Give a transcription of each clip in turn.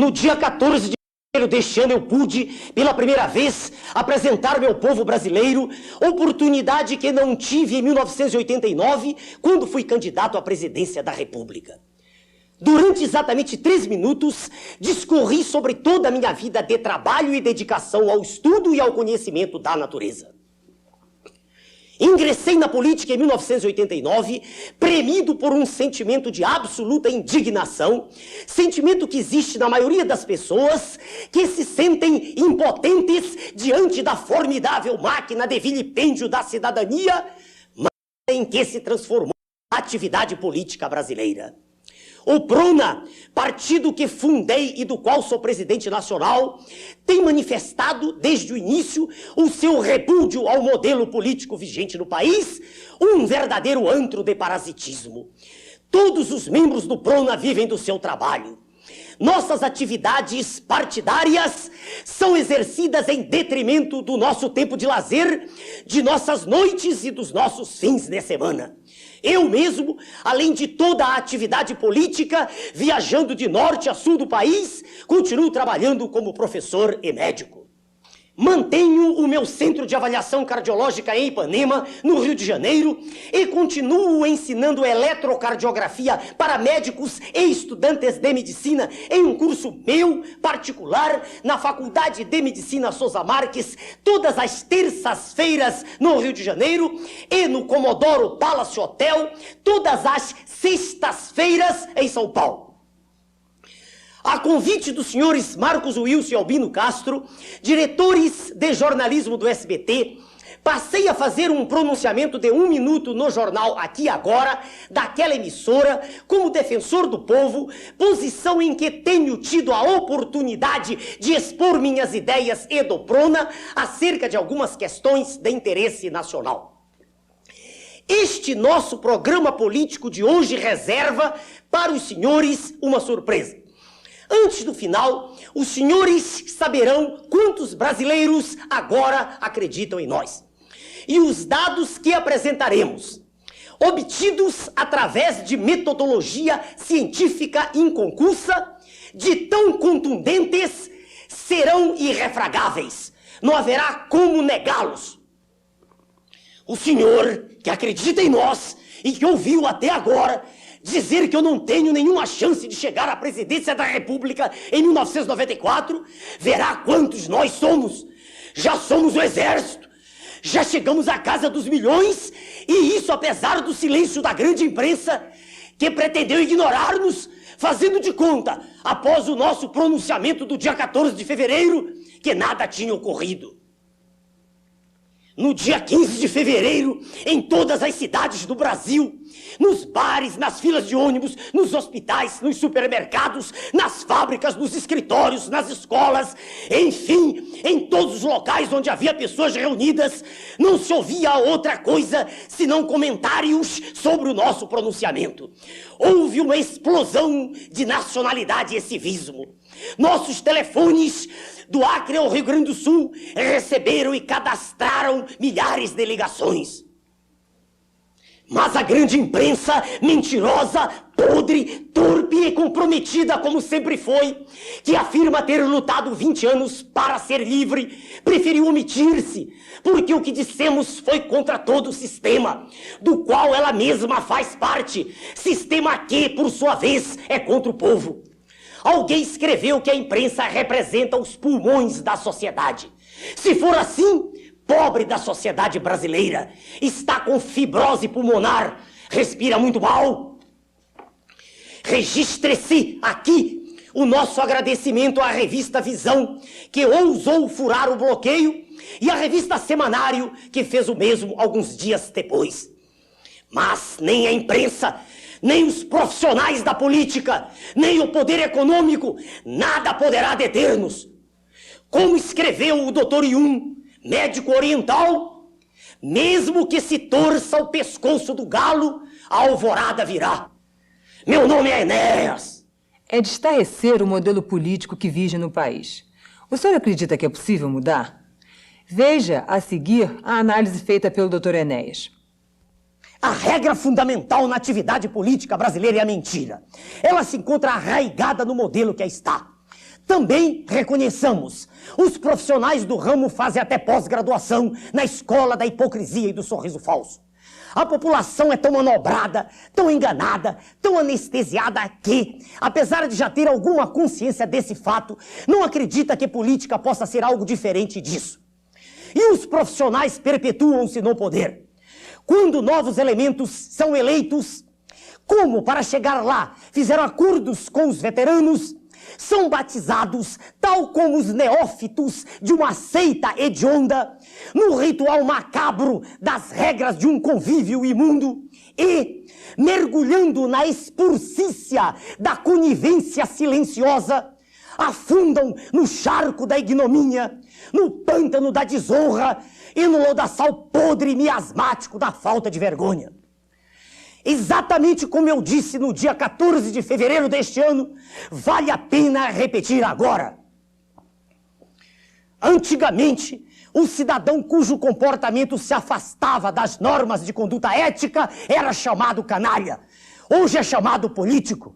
No dia 14 de fevereiro deste ano eu pude, pela primeira vez, apresentar ao meu povo brasileiro oportunidade que não tive em 1989, quando fui candidato à presidência da República. Durante exatamente 3 minutos, discorri sobre toda a minha vida de trabalho e dedicação ao estudo e ao conhecimento da natureza. Ingressei na política em 1989, premido por um sentimento de absoluta indignação, sentimento que existe na maioria das pessoas que se sentem impotentes diante da formidável máquina de vilipêndio da cidadania, mas em que se transformou a atividade política brasileira. O PRONA, partido que fundei e do qual sou presidente nacional, tem manifestado desde o início o seu repúdio ao modelo político vigente no país, um verdadeiro antro de parasitismo. Todos os membros do PRONA vivem do seu trabalho. Nossas atividades partidárias são exercidas em detrimento do nosso tempo de lazer, de nossas noites e dos nossos fins de semana. Eu mesmo, além de toda a atividade política, viajando de norte a sul do país, continuo trabalhando como professor e médico. Mantenho o meu centro de avaliação cardiológica em Ipanema, no Rio de Janeiro, e continuo ensinando eletrocardiografia para médicos e estudantes de medicina em um curso meu, particular, na Faculdade de Medicina Souza Marques, todas as terças-feiras no Rio de Janeiro, e no Comodoro Palace Hotel, todas as sextas-feiras em São Paulo. A convite dos senhores Marcos Wilson e Albino Castro, diretores de jornalismo do SBT, passei a fazer um pronunciamento de 1 minuto no jornal Aqui Agora, daquela emissora, como defensor do povo, posição em que tenho tido a oportunidade de expor minhas ideias e do PRONA acerca de algumas questões de interesse nacional. Este nosso programa político de hoje reserva para os senhores uma surpresa. Antes do final, os senhores saberão quantos brasileiros agora acreditam em nós. E os dados que apresentaremos, obtidos através de metodologia científica inconcursa, de tão contundentes, serão irrefragáveis. Não haverá como negá-los. O senhor que acredita em nós e que ouviu até agora dizer que eu não tenho nenhuma chance de chegar à presidência da República em 1994, verá quantos nós somos. Já somos o exército, já chegamos à casa dos milhões, e isso apesar do silêncio da grande imprensa, que pretendeu ignorar-nos, fazendo de conta, após o nosso pronunciamento do dia 14 de fevereiro, que nada tinha ocorrido. No dia 15 de fevereiro, em todas as cidades do Brasil, nos bares, nas filas de ônibus, nos hospitais, nos supermercados, nas fábricas, nos escritórios, nas escolas, enfim, em todos os locais onde havia pessoas reunidas, não se ouvia outra coisa senão comentários sobre o nosso pronunciamento. Houve uma explosão de nacionalidade e civismo. Nossos telefones do Acre ao Rio Grande do Sul receberam e cadastraram milhares de ligações. Mas a grande imprensa, mentirosa, podre, torpe e comprometida como sempre foi, que afirma ter lutado 20 anos para ser livre, preferiu omitir-se, porque o que dissemos foi contra todo o sistema, do qual ela mesma faz parte, sistema que, por sua vez, é contra o povo. Alguém escreveu que a imprensa representa os pulmões da sociedade. Se for assim, pobre da sociedade brasileira, está com fibrose pulmonar, respira muito mal. Registre-se aqui o nosso agradecimento à revista Visão, que ousou furar o bloqueio, e à revista Semanário, que fez o mesmo alguns dias depois. Mas nem a imprensa, nem os profissionais da política, nem o poder econômico, nada poderá deter-nos. Como escreveu o Dr. Yun, médico oriental, mesmo que se torça o pescoço do galo, a alvorada virá. Meu nome é Enéas. É de estarrecer o modelo político que vige no país. O senhor acredita que é possível mudar? Veja a seguir a análise feita pelo Dr. Enéas. A regra fundamental na atividade política brasileira é a mentira. Ela se encontra arraigada no modelo que aí está. Também reconheçamos, os profissionais do ramo fazem até pós-graduação na escola da hipocrisia e do sorriso falso. A população é tão manobrada, tão enganada, tão anestesiada que, apesar de já ter alguma consciência desse fato, não acredita que política possa ser algo diferente disso. E os profissionais perpetuam-se no poder. Quando novos elementos são eleitos, como para chegar lá fizeram acordos com os veteranos, são batizados, tal como os neófitos de uma seita hedionda, no ritual macabro das regras de um convívio imundo e, mergulhando na expurcícia da conivência silenciosa, afundam no charco da ignomínia, no pântano da desonra e no lodaçal podre e miasmático da falta de vergonha. Exatamente como eu disse no dia 14 de fevereiro deste ano, vale a pena repetir agora. Antigamente, o cidadão cujo comportamento se afastava das normas de conduta ética era chamado canalha. Hoje é chamado político.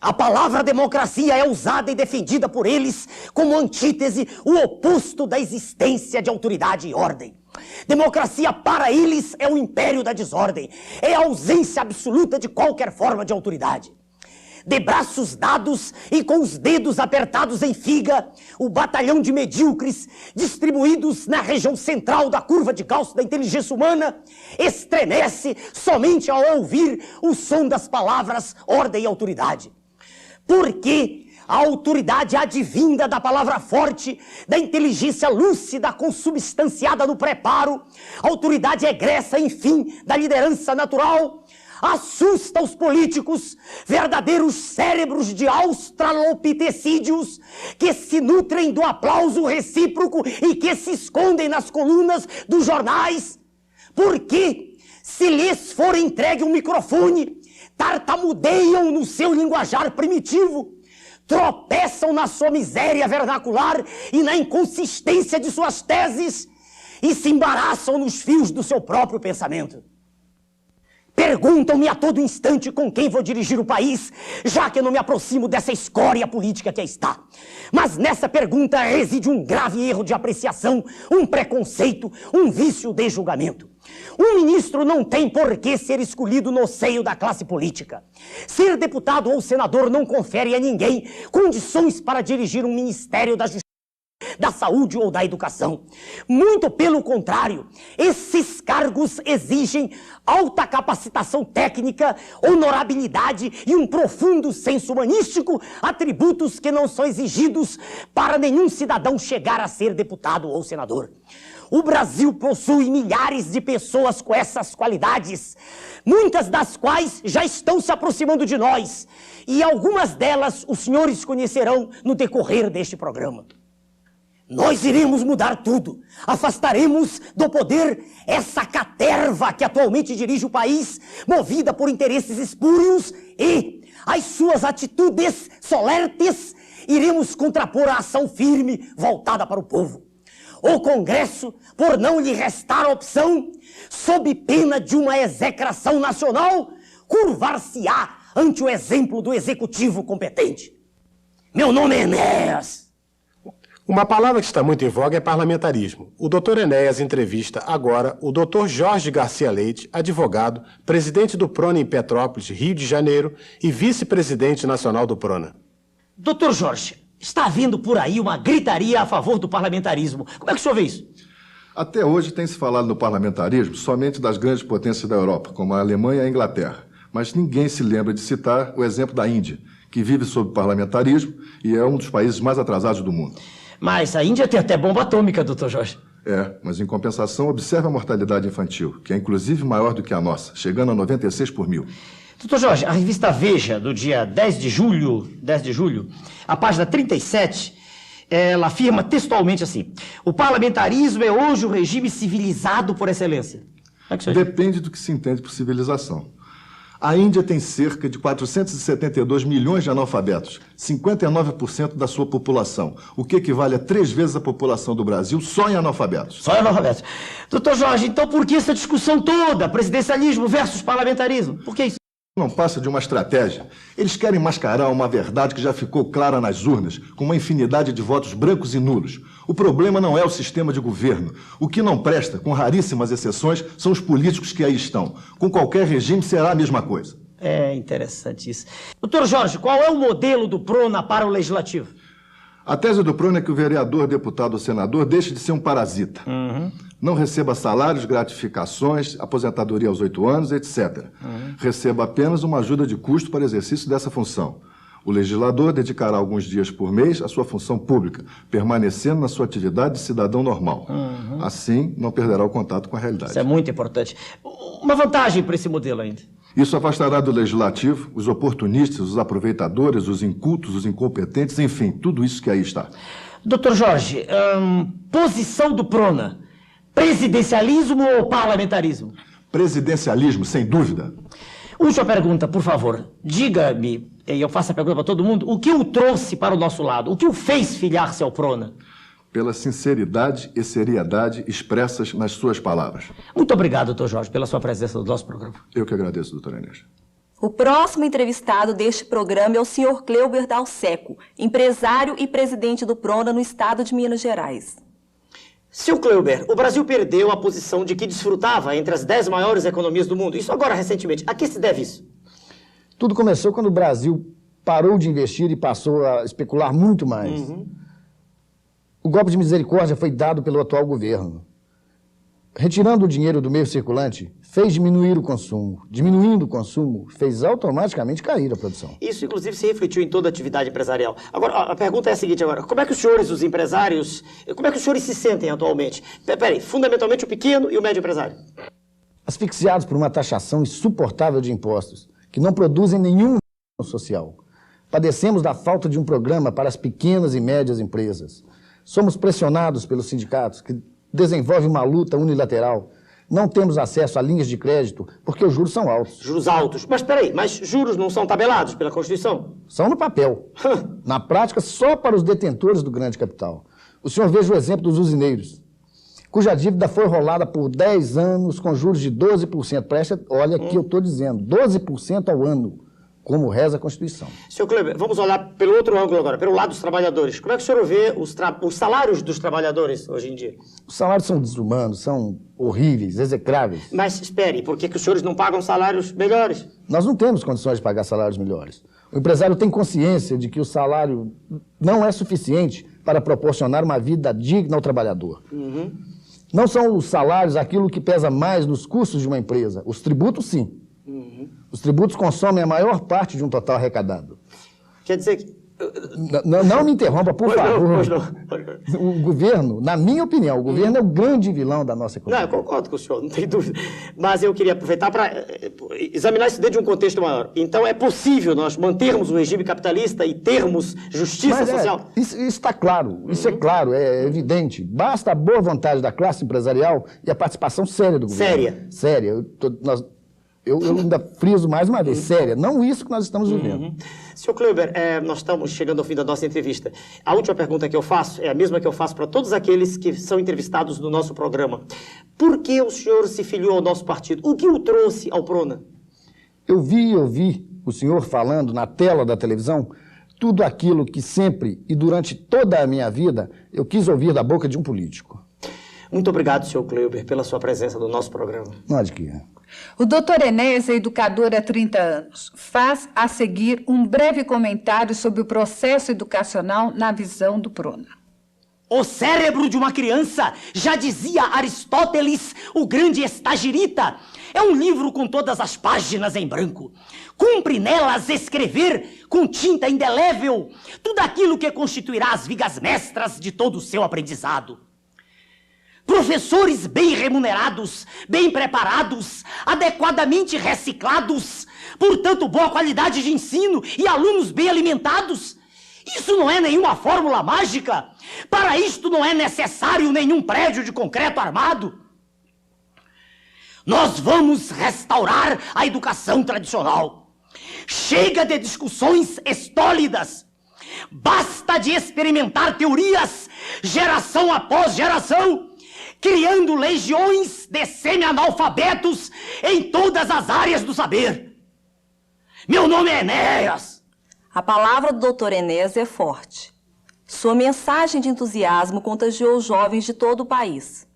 A palavra democracia é usada e defendida por eles como antítese, o oposto da existência de autoridade e ordem. Democracia para eles é o império da desordem, é a ausência absoluta de qualquer forma de autoridade. De braços dados e com os dedos apertados em figa, o batalhão de medíocres, distribuídos na região central da curva de Gauss da inteligência humana, estremece somente ao ouvir o som das palavras ordem e autoridade. Porque a autoridade advinda da palavra forte, da inteligência lúcida consubstanciada no preparo, a autoridade egressa, enfim, da liderança natural, assusta os políticos, verdadeiros cérebros de australopitecídeos, que se nutrem do aplauso recíproco e que se escondem nas colunas dos jornais, porque, se lhes for entregue um microfone, tartamudeiam no seu linguajar primitivo, tropeçam na sua miséria vernacular e na inconsistência de suas teses e se embaraçam nos fios do seu próprio pensamento. Perguntam-me a todo instante com quem vou dirigir o país, já que eu não me aproximo dessa escória política que aí está. Mas nessa pergunta reside um grave erro de apreciação, um preconceito, um vício de julgamento. Um ministro não tem por que ser escolhido no seio da classe política. Ser deputado ou senador não confere a ninguém condições para dirigir um ministério da justiça, da saúde ou da educação. Muito pelo contrário, esses cargos exigem alta capacitação técnica, honorabilidade e um profundo senso humanístico, atributos que não são exigidos para nenhum cidadão chegar a ser deputado ou senador. O Brasil possui milhares de pessoas com essas qualidades, muitas das quais já estão se aproximando de nós, e algumas delas os senhores conhecerão no decorrer deste programa. Nós iremos mudar tudo, afastaremos do poder essa caterva que atualmente dirige o país, movida por interesses espúrios, e as suas atitudes solertes iremos contrapor a ação firme voltada para o povo. O Congresso, por não lhe restar opção, sob pena de uma execração nacional, curvar-se-á ante o exemplo do executivo competente. Meu nome é Enéas. Uma palavra que está muito em voga é parlamentarismo. O Dr. Enéas entrevista agora o Dr. Jorge Garcia Leite, advogado, presidente do PRONA em Petrópolis, Rio de Janeiro, e vice-presidente nacional do PRONA. Dr. Jorge, está havendo por aí uma gritaria a favor do parlamentarismo. Como é que o senhor vê isso? Até hoje tem se falado no parlamentarismo somente das grandes potências da Europa, como a Alemanha e a Inglaterra. Mas ninguém se lembra de citar o exemplo da Índia, que vive sob parlamentarismo e é um dos países mais atrasados do mundo. Mas a Índia tem até bomba atômica, Dr. Jorge. É, mas em compensação observe a mortalidade infantil, que é inclusive maior do que a nossa, chegando a 96 por mil. Doutor Jorge, a revista Veja, do dia 10 de julho, a página 37, ela afirma textualmente assim: o parlamentarismo é hoje o regime civilizado por excelência. Depende do que se entende por civilização. A Índia tem cerca de 472 milhões de analfabetos, 59% da sua população, o que equivale a 3 vezes a população do Brasil só em analfabetos. Só em analfabetos. Doutor Jorge, então por que essa discussão toda? Presidencialismo versus parlamentarismo? Por que isso? Não passa de uma estratégia. Eles querem mascarar uma verdade que já ficou clara nas urnas, com uma infinidade de votos brancos e nulos. O problema não é o sistema de governo. O que não presta, com raríssimas exceções, são os políticos que aí estão. Com qualquer regime será a mesma coisa. É interessante isso. Doutor Jorge, qual é o modelo do Prona para o Legislativo? A tese do Prona é que o vereador, deputado ou senador deixe de ser um parasita. Não receba salários, gratificações, aposentadoria aos 8 anos, etc. Receba apenas uma ajuda de custo para o exercício dessa função. O legislador dedicará alguns dias por mês à sua função pública, permanecendo na sua atividade de cidadão normal. Assim, não perderá o contato com a realidade. Isso é muito importante. Uma vantagem para esse modelo ainda. Isso afastará do legislativo os oportunistas, os aproveitadores, os incultos, os incompetentes, enfim, tudo isso que aí está. Doutor Jorge, posição do Prona, presidencialismo ou parlamentarismo? Presidencialismo, sem dúvida. Última pergunta, por favor. Diga-me, e eu faço a pergunta para todo mundo, o que o trouxe para o nosso lado? O que o fez filiar-se ao Prona? Pela sinceridade e seriedade expressas nas suas palavras. Muito obrigado, doutor Jorge, pela sua presença no nosso programa. Eu que agradeço, doutora Inês. O próximo entrevistado deste programa é o senhor Cleuber Dalseco, empresário e presidente do Prona no estado de Minas Gerais. Seu Cleuber, o Brasil perdeu a posição de que desfrutava entre as 10 maiores economias do mundo. Isso agora, recentemente. A que se deve isso? Tudo começou quando o Brasil parou de investir e passou a especular muito mais. O golpe de misericórdia foi dado pelo atual governo. Retirando o dinheiro do meio circulante, fez diminuir o consumo. Diminuindo o consumo, fez automaticamente cair a produção. Isso, inclusive, se refletiu em toda a atividade empresarial. Agora, a pergunta é a seguinte agora. Como é que os senhores, os empresários, como é que os senhores se sentem atualmente? Peraí, fundamentalmente o pequeno e o médio empresário. Asfixiados por uma taxação insuportável de impostos, que não produzem nenhum social. Padecemos da falta de um programa para as pequenas e médias empresas. Somos pressionados pelos sindicatos, que desenvolvem uma luta unilateral. Não temos acesso a linhas de crédito, porque os juros são altos. Juros altos. Mas peraí, mas juros não são tabelados pela Constituição? São no papel. Na prática, só para os detentores do grande capital. O senhor veja o exemplo dos usineiros, cuja dívida foi rolada por 10 anos com juros de 12%. Olha aqui eu estou dizendo, 12% ao ano, como reza a Constituição. Senhor Cleber, vamos olhar pelo outro ângulo agora, pelo lado dos trabalhadores. Como é que o senhor vê os salários dos trabalhadores hoje em dia? Os salários são desumanos, são horríveis, execráveis. Mas espere, por que os senhores não pagam salários melhores? Nós não temos condições de pagar salários melhores. O empresário tem consciência de que o salário não é suficiente para proporcionar uma vida digna ao trabalhador. Não são os salários aquilo que pesa mais nos custos de uma empresa. Os tributos, sim. Os tributos consomem a maior parte de um total arrecadado. Quer dizer que... Não me interrompa, por favor. Pois não. O governo, na minha opinião, o governo é o grande vilão da nossa economia. Não, eu concordo com o senhor, não tem dúvida. Mas eu queria aproveitar para examinar isso dentro de um contexto maior. Então é possível nós mantermos o regime capitalista e termos justiça social? Isso está claro, isso é claro, é evidente. Basta a boa vontade da classe empresarial e a participação séria do governo. Séria? Séria. Eu ainda friso mais uma vez, séria. Não isso que nós estamos vivendo. Senhor Cleuber, nós estamos chegando ao fim da nossa entrevista. A última pergunta que eu faço é a mesma que eu faço para todos aqueles que são entrevistados no nosso programa. Por que o senhor se filiou ao nosso partido? O que o trouxe ao Prona? Eu vi o senhor falando na tela da televisão tudo aquilo que sempre e durante toda a minha vida eu quis ouvir da boca de um político. Muito obrigado, senhor Cleuber, pela sua presença no nosso programa. Não há de quê. O doutor Enéas é educador há 30 anos. Faz a seguir um breve comentário sobre o processo educacional na visão do Prona. O cérebro de uma criança, já dizia Aristóteles, o grande estagirita, é um livro com todas as páginas em branco. Cumpre nelas escrever com tinta indelével tudo aquilo que constituirá as vigas mestras de todo o seu aprendizado. Professores bem remunerados, bem preparados, adequadamente reciclados, portanto, boa qualidade de ensino e alunos bem alimentados. Isso não é nenhuma fórmula mágica. Para isto não é necessário nenhum prédio de concreto armado. Nós vamos restaurar a educação tradicional. Chega de discussões estólidas. Basta de experimentar teorias, geração após geração, criando legiões de semi-analfabetos em todas as áreas do saber. Meu nome é Enéas! A palavra do Dr. Enéas é forte. Sua mensagem de entusiasmo contagiou os jovens de todo o país.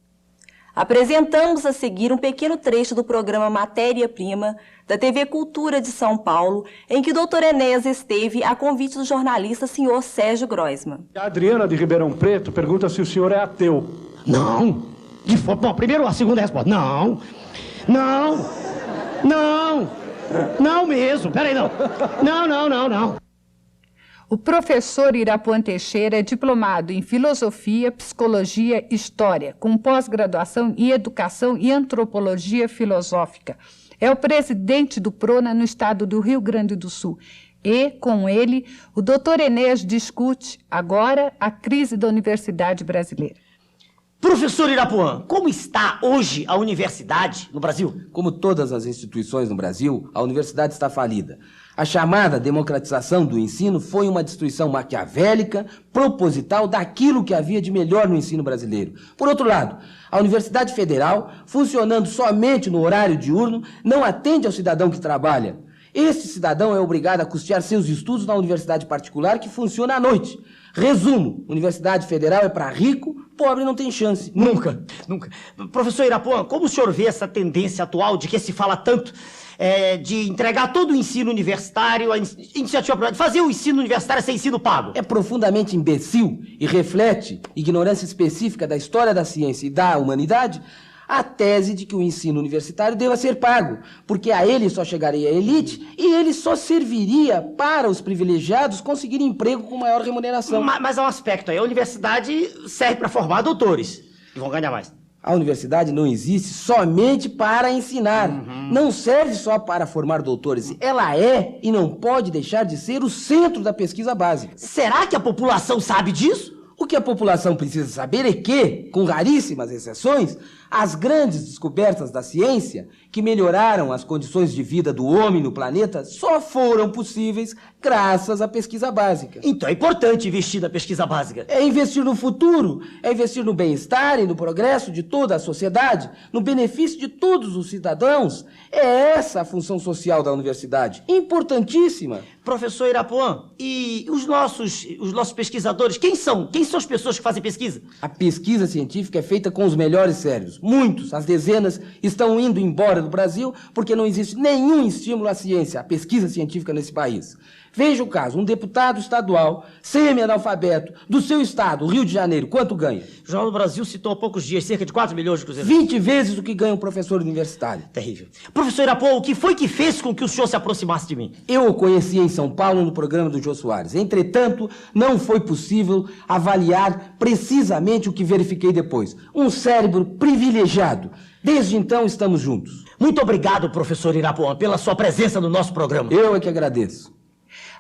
Apresentamos a seguir um pequeno trecho do programa Matéria-Prima da TV Cultura de São Paulo, em que o Dr. Enéas esteve a convite do jornalista senhor Sérgio Groisman. A Adriana de Ribeirão Preto pergunta se o senhor é ateu. Não. Bom, primeiro a segunda resposta. Não. Não mesmo. Peraí, não. Não. O professor Irapuan Teixeira é diplomado em Filosofia, Psicologia e História, com pós-graduação em Educação e Antropologia Filosófica. É o presidente do PRONA no estado do Rio Grande do Sul. E, com ele, o Dr. Enéas discute agora a crise da universidade brasileira. Professor Irapuan, como está hoje a universidade no Brasil? Como todas as instituições no Brasil, a universidade está falida. A chamada democratização do ensino foi uma destruição maquiavélica, proposital daquilo que havia de melhor no ensino brasileiro. Por outro lado, a Universidade Federal, funcionando somente no horário diurno, não atende ao cidadão que trabalha. Este cidadão é obrigado a custear seus estudos na universidade particular que funciona à noite. Resumo, Universidade Federal é para rico, pobre não tem chance. Nunca. Professor Irapuan, como o senhor vê essa tendência atual de que se fala tanto de entregar todo o ensino universitário à iniciativa privada, fazer o ensino universitário sem ensino pago? É profundamente imbecil e reflete ignorância específica da história da ciência e da humanidade a tese de que o ensino universitário deva ser pago, porque a ele só chegaria a elite e ele só serviria para os privilegiados conseguirem emprego com maior remuneração. Mas há um aspecto aí, a universidade serve para formar doutores, que vão ganhar mais. A universidade não existe somente para ensinar. Não serve só para formar doutores. Ela é e não pode deixar de ser o centro da pesquisa básica. Será que a população sabe disso? O que a população precisa saber é que, com raríssimas exceções, as grandes descobertas da ciência, que melhoraram as condições de vida do homem no planeta, só foram possíveis graças à pesquisa básica. Então é importante investir na pesquisa básica. É investir no futuro, é investir no bem-estar e no progresso de toda a sociedade, no benefício de todos os cidadãos. É essa a função social da universidade, importantíssima. Professor Irapuan, e os nossos pesquisadores, quem são? Quem são as pessoas que fazem pesquisa? A pesquisa científica é feita com os melhores cérebros. Muitos, as dezenas, estão indo embora do Brasil porque não existe nenhum estímulo à ciência, à pesquisa científica nesse país. Veja o caso, um deputado estadual, semi-analfabeto, do seu estado, Rio de Janeiro, quanto ganha? O Jornal do Brasil citou há poucos dias cerca de 4 milhões de cruzeiros. 20 vezes o que ganha um professor universitário. Terrível. Professor Irapuan, o que foi que fez com que o senhor se aproximasse de mim? Eu o conheci em São Paulo no programa do Jô Soares. Entretanto, não foi possível avaliar precisamente o que verifiquei depois. Um cérebro privilegiado. Desde então, estamos juntos. Muito obrigado, professor Irapuan, pela sua presença no nosso programa. Eu é que agradeço.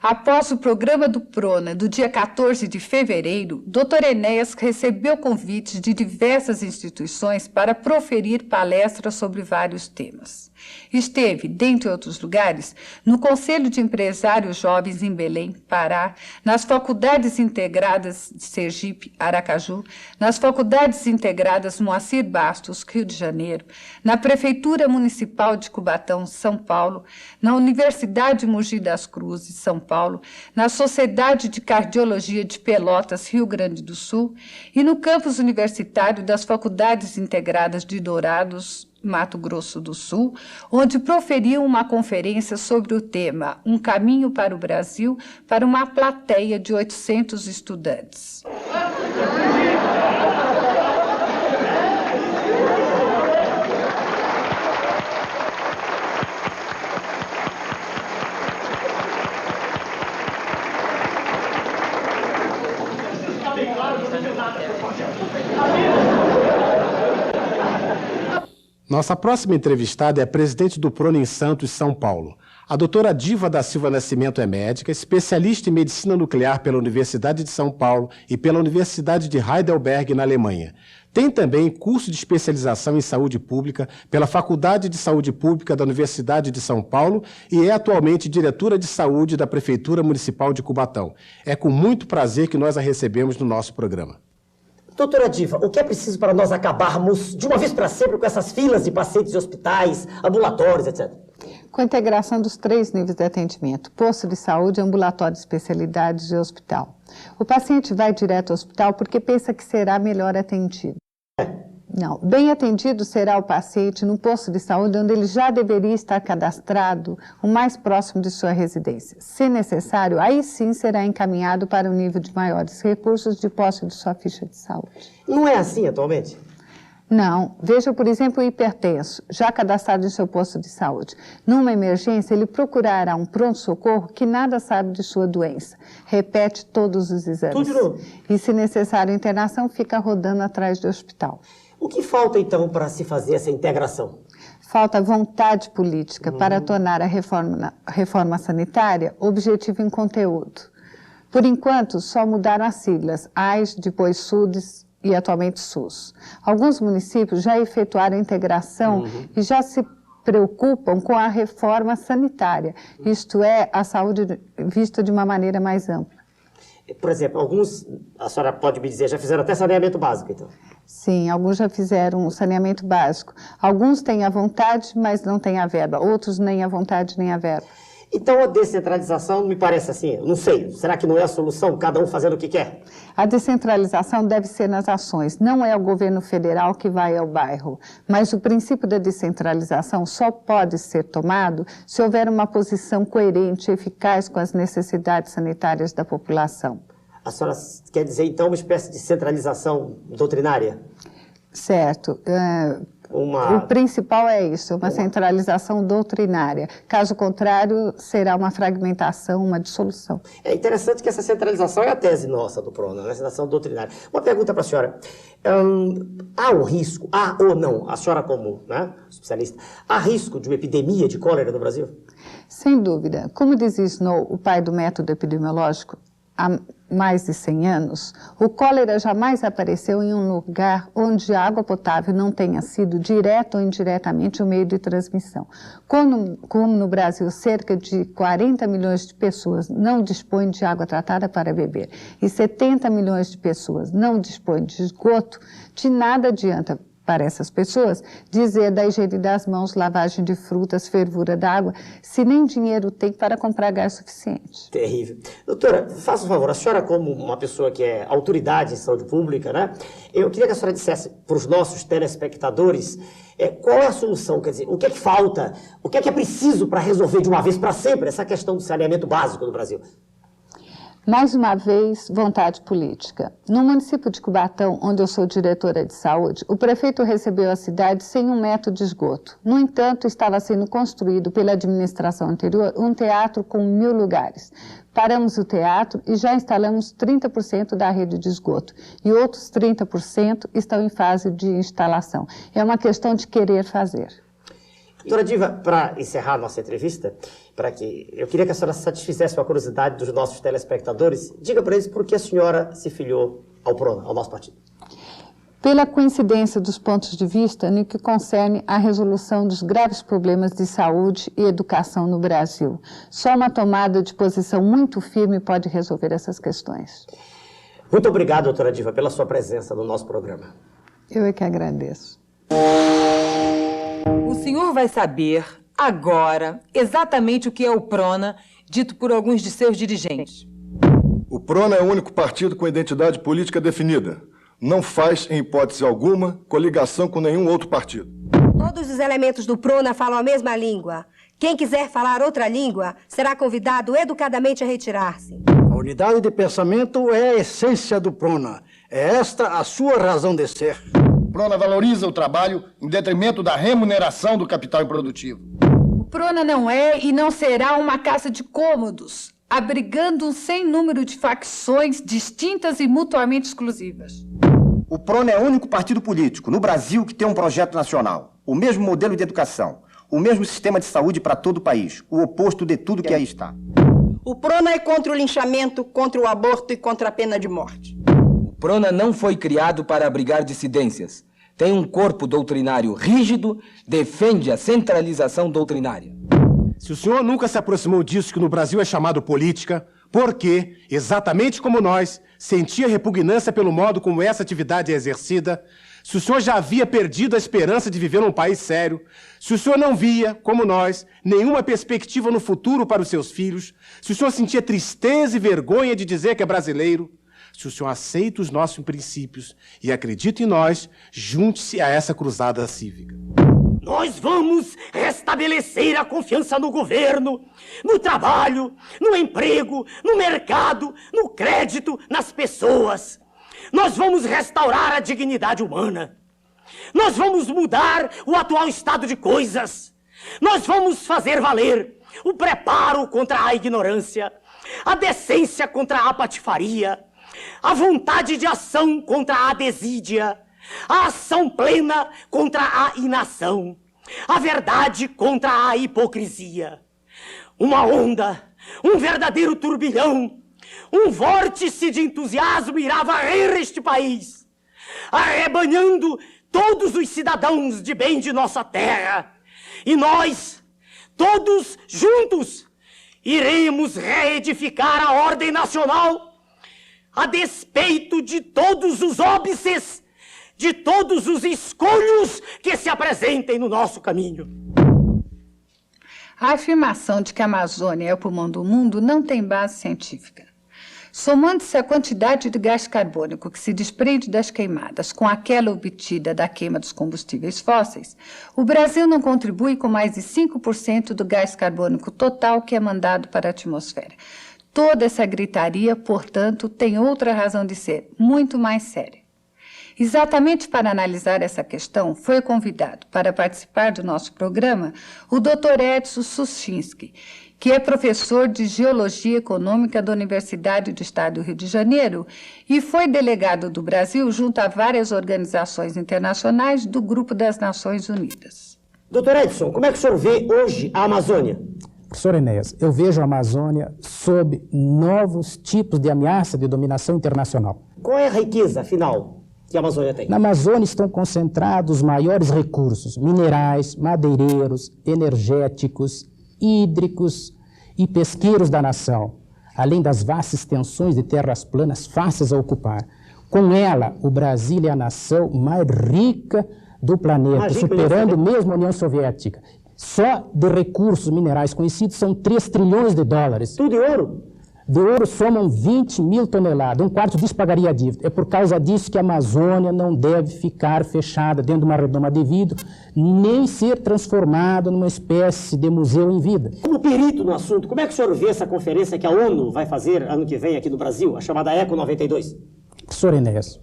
Após o programa do PRONA, do dia 14 de fevereiro, Dr. Enéas recebeu convites de diversas instituições para proferir palestras sobre vários temas. Esteve, dentre outros lugares, no Conselho de Empresários Jovens em Belém, Pará, nas Faculdades Integradas de Sergipe, Aracaju, nas Faculdades Integradas Moacir Bastos, Rio de Janeiro, na Prefeitura Municipal de Cubatão, São Paulo, na Universidade Mogi das Cruzes, São Paulo, na Sociedade de Cardiologia de Pelotas, Rio Grande do Sul, e no campus universitário das Faculdades Integradas de Dourados, Mato Grosso do Sul, onde proferiu uma conferência sobre o tema Um Caminho para o Brasil para uma plateia de 800 estudantes. Nossa próxima entrevistada é a presidente do PRONA em Santos, São Paulo. A doutora Diva da Silva Nascimento é médica, especialista em medicina nuclear pela Universidade de São Paulo e pela Universidade de Heidelberg, na Alemanha. Tem também curso de especialização em saúde pública pela Faculdade de Saúde Pública da Universidade de São Paulo e é atualmente diretora de saúde da Prefeitura Municipal de Cubatão. É com muito prazer que nós a recebemos no nosso programa. Doutora Diva, o que é preciso para nós acabarmos de uma vez para sempre com essas filas de pacientes de hospitais, ambulatórios, etc.? com a integração dos 3 níveis de atendimento: posto de saúde, ambulatório de especialidades e hospital. O paciente vai direto ao hospital porque pensa que será melhor atendido. Não, bem atendido será o paciente no posto de saúde onde ele já deveria estar cadastrado, o mais próximo de sua residência. Se necessário, aí sim será encaminhado para o nível de maiores recursos de posse de sua ficha de saúde. Não é assim atualmente? Não. Veja, por exemplo, o hipertenso, já cadastrado em seu posto de saúde. Numa emergência, ele procurará um pronto-socorro que nada sabe de sua doença. Repete todos os exames. Tudo de novo. E, se necessário internação, fica rodando atrás do hospital. O que falta, então, para se fazer essa integração? Falta vontade política para tornar a reforma sanitária objetiva em conteúdo. Por enquanto, só mudaram as siglas, AIS, depois SUDES e atualmente SUS. Alguns municípios já efetuaram a integração e já se preocupam com a reforma sanitária, isto é, a saúde vista de uma maneira mais ampla. Por exemplo, alguns, a senhora pode me dizer, já fizeram até saneamento básico, então? Sim, alguns já fizeram o saneamento básico. Alguns têm a vontade, mas não têm a verba. Outros nem a vontade, nem a verba. Então a descentralização me parece assim, não sei, será que não é a solução, cada um fazendo o que quer? A descentralização deve ser nas ações, não é o governo federal que vai ao bairro. Mas o princípio da descentralização só pode ser tomado se houver uma posição coerente e eficaz com as necessidades sanitárias da população. A senhora quer dizer, então, uma espécie de centralização doutrinária? Certo. O principal é isso, uma centralização doutrinária. Caso contrário, será uma fragmentação, uma dissolução. É interessante que essa centralização é a tese nossa do PRONA, né? Centralização doutrinária. Uma pergunta para a senhora. Há um risco, há ou não, a senhora como especialista, há risco de uma epidemia de cólera no Brasil? Sem dúvida. Como dizia Snow, o pai do método epidemiológico, há mais de 100 anos, o cólera jamais apareceu em um lugar onde a água potável não tenha sido direto ou indiretamente o meio de transmissão. Como no Brasil, cerca de 40 milhões de pessoas não dispõem de água tratada para beber e 70 milhões de pessoas não dispõem de esgoto, de nada adianta para essas pessoas dizer da higiene das mãos, lavagem de frutas, fervura d'água, se nem dinheiro tem para comprar gás suficiente. Terrível. Doutora, faça um favor, a senhora como uma pessoa que é autoridade em saúde pública, né? Eu queria que a senhora dissesse para os nossos telespectadores qual é a solução, quer dizer, o que é que falta, o que é preciso para resolver de uma vez para sempre essa questão do saneamento básico no Brasil? Mais uma vez, vontade política. No município de Cubatão, onde eu sou diretora de saúde, o prefeito recebeu a cidade sem 1 metro de esgoto. No entanto, estava sendo construído pela administração anterior um teatro com 1000 lugares. Paramos o teatro e já instalamos 30% da rede de esgoto. E outros 30% estão em fase de instalação. É uma questão de querer fazer. Doutora Diva, para encerrar a nossa entrevista, eu queria que a senhora satisfizesse a curiosidade dos nossos telespectadores. Diga para eles por que a senhora se filiou ao PRONA, ao nosso partido. Pela coincidência dos pontos de vista no que concerne à resolução dos graves problemas de saúde e educação no Brasil. Só uma tomada de posição muito firme pode resolver essas questões. Muito obrigado, doutora Diva, pela sua presença no nosso programa. Eu é que agradeço. O senhor vai saber, agora, exatamente o que é o PRONA, dito por alguns de seus dirigentes. O PRONA é o único partido com identidade política definida. Não faz, em hipótese alguma, coligação com nenhum outro partido. Todos os elementos do PRONA falam a mesma língua. Quem quiser falar outra língua será convidado educadamente a retirar-se. A unidade de pensamento é a essência do PRONA. É esta a sua razão de ser. O PRONA valoriza o trabalho em detrimento da remuneração do capital improdutivo. O PRONA não é e não será uma casa de cômodos, abrigando um sem número de facções distintas e mutuamente exclusivas. O PRONA é o único partido político no Brasil que tem um projeto nacional, o mesmo modelo de educação, o mesmo sistema de saúde para todo o país, o oposto de tudo que aí está. O PRONA é contra o linchamento, contra o aborto e contra a pena de morte. O PRONA não foi criado para abrigar dissidências. Tem um corpo doutrinário rígido, defende a centralização doutrinária. Se o senhor nunca se aproximou disso que no Brasil é chamado política, porque, exatamente como nós, sentia repugnância pelo modo como essa atividade é exercida, se o senhor já havia perdido a esperança de viver num país sério, se o senhor não via, como nós, nenhuma perspectiva no futuro para os seus filhos, se o senhor sentia tristeza e vergonha de dizer que é brasileiro, se o senhor aceita os nossos princípios e acredita em nós, junte-se a essa cruzada cívica. Nós vamos restabelecer a confiança no governo, no trabalho, no emprego, no mercado, no crédito, nas pessoas. Nós vamos restaurar a dignidade humana. Nós vamos mudar o atual estado de coisas. Nós vamos fazer valer o preparo contra a ignorância, a decência contra a patifaria, a vontade de ação contra a desídia, a ação plena contra a inação, a verdade contra a hipocrisia. Uma onda, um verdadeiro turbilhão, um vórtice de entusiasmo irá varrer este país, arrebanhando todos os cidadãos de bem de nossa terra. E nós, todos juntos, iremos reedificar a ordem nacional, a despeito de todos os óbices, de todos os escolhos que se apresentem no nosso caminho. A afirmação de que a Amazônia é o pulmão do mundo não tem base científica. Somando-se a quantidade de gás carbônico que se desprende das queimadas com aquela obtida da queima dos combustíveis fósseis, o Brasil não contribui com mais de 5% do gás carbônico total que é mandado para a atmosfera. Toda essa gritaria, portanto, tem outra razão de ser, muito mais séria. Exatamente para analisar essa questão, foi convidado para participar do nosso programa o Dr. Edson Suschinsky, que é professor de Geologia Econômica da Universidade do Estado do Rio de Janeiro e foi delegado do Brasil junto a várias organizações internacionais do Grupo das Nações Unidas. Doutor Edson, como é que o senhor vê hoje a Amazônia? Professor Enéas, eu vejo a Amazônia sob novos tipos de ameaça de dominação internacional. Qual é a riqueza, afinal, que a Amazônia tem? Na Amazônia estão concentrados os maiores recursos minerais, madeireiros, energéticos, hídricos e pesqueiros da nação, além das vastas extensões de terras planas fáceis a ocupar. Com ela, o Brasil é a nação mais rica do planeta, superando mesmo a União Soviética. Só de recursos minerais conhecidos são 3 trilhões de dólares. Tudo de ouro? De ouro somam 20 mil toneladas, um quarto disso pagaria a dívida. É por causa disso que a Amazônia não deve ficar fechada dentro de uma redoma de vidro, nem ser transformada numa espécie de museu em vida. Como perito no assunto, como é que o senhor vê essa conferência que a ONU vai fazer ano que vem aqui no Brasil, a chamada ECO 92? Professor Enéas,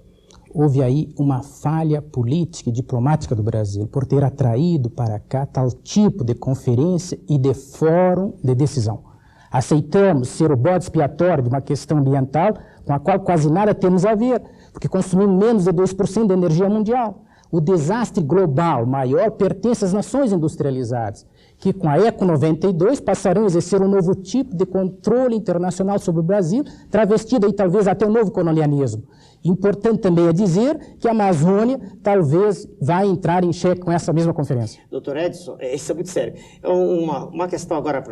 houve aí uma falha política e diplomática do Brasil por ter atraído para cá tal tipo de conferência e de fórum de decisão. Aceitamos ser o bode expiatório de uma questão ambiental com a qual quase nada temos a ver, porque consumimos menos de 2% da energia mundial. O desastre global maior pertence às nações industrializadas, que com a ECO 92 passarão a exercer um novo tipo de controle internacional sobre o Brasil, travestido aí talvez até um novo colonialismo. Importante também é dizer que a Amazônia talvez vai entrar em xeque com essa mesma conferência. Doutor Edson, isso é muito sério. Uma questão agora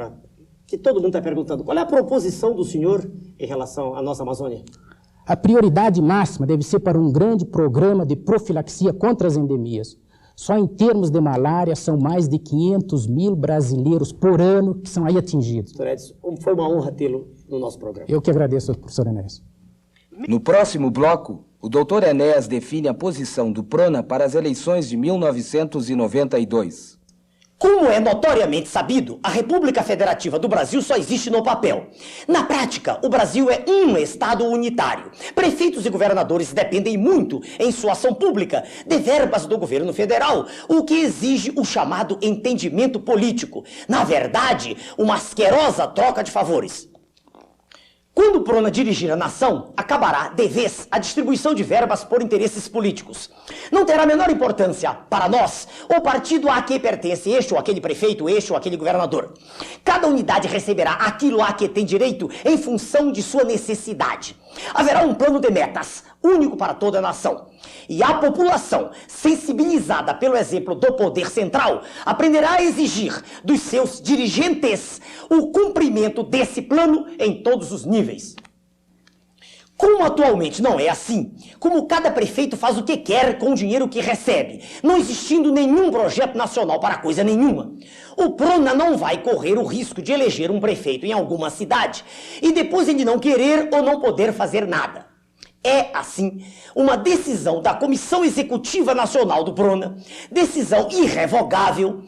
que todo mundo está perguntando. Qual é a proposição do senhor em relação à nossa Amazônia? A prioridade máxima deve ser para um grande programa de profilaxia contra as endemias. Só em termos de malária, são mais de 500 mil brasileiros por ano que são aí atingidos. Doutor Edson, foi uma honra tê-lo no nosso programa. Eu que agradeço, professor Enéas. No próximo bloco, o Dr. Enéas define a posição do PRONA para as eleições de 1992. Como é notoriamente sabido, a República Federativa do Brasil só existe no papel. Na prática, o Brasil é um estado unitário. Prefeitos e governadores dependem muito, em sua ação pública, de verbas do governo federal, o que exige o chamado entendimento político. Na verdade, uma asquerosa troca de favores. Quando o PRONA dirigir a nação, acabará, de vez, a distribuição de verbas por interesses políticos. Não terá a menor importância, para nós, o partido a que pertence este ou aquele prefeito, este ou aquele governador. Cada unidade receberá aquilo a que tem direito em função de sua necessidade. Haverá um plano de metas, único para toda a nação. E a população, sensibilizada pelo exemplo do poder central, aprenderá a exigir dos seus dirigentes o cumprimento desse plano em todos os níveis. Como atualmente não é assim, como cada prefeito faz o que quer com o dinheiro que recebe, não existindo nenhum projeto nacional para coisa nenhuma, o Prona não vai correr o risco de eleger um prefeito em alguma cidade e depois ele não querer ou não poder fazer nada. É, assim, uma decisão da Comissão Executiva Nacional do Prona, decisão irrevogável,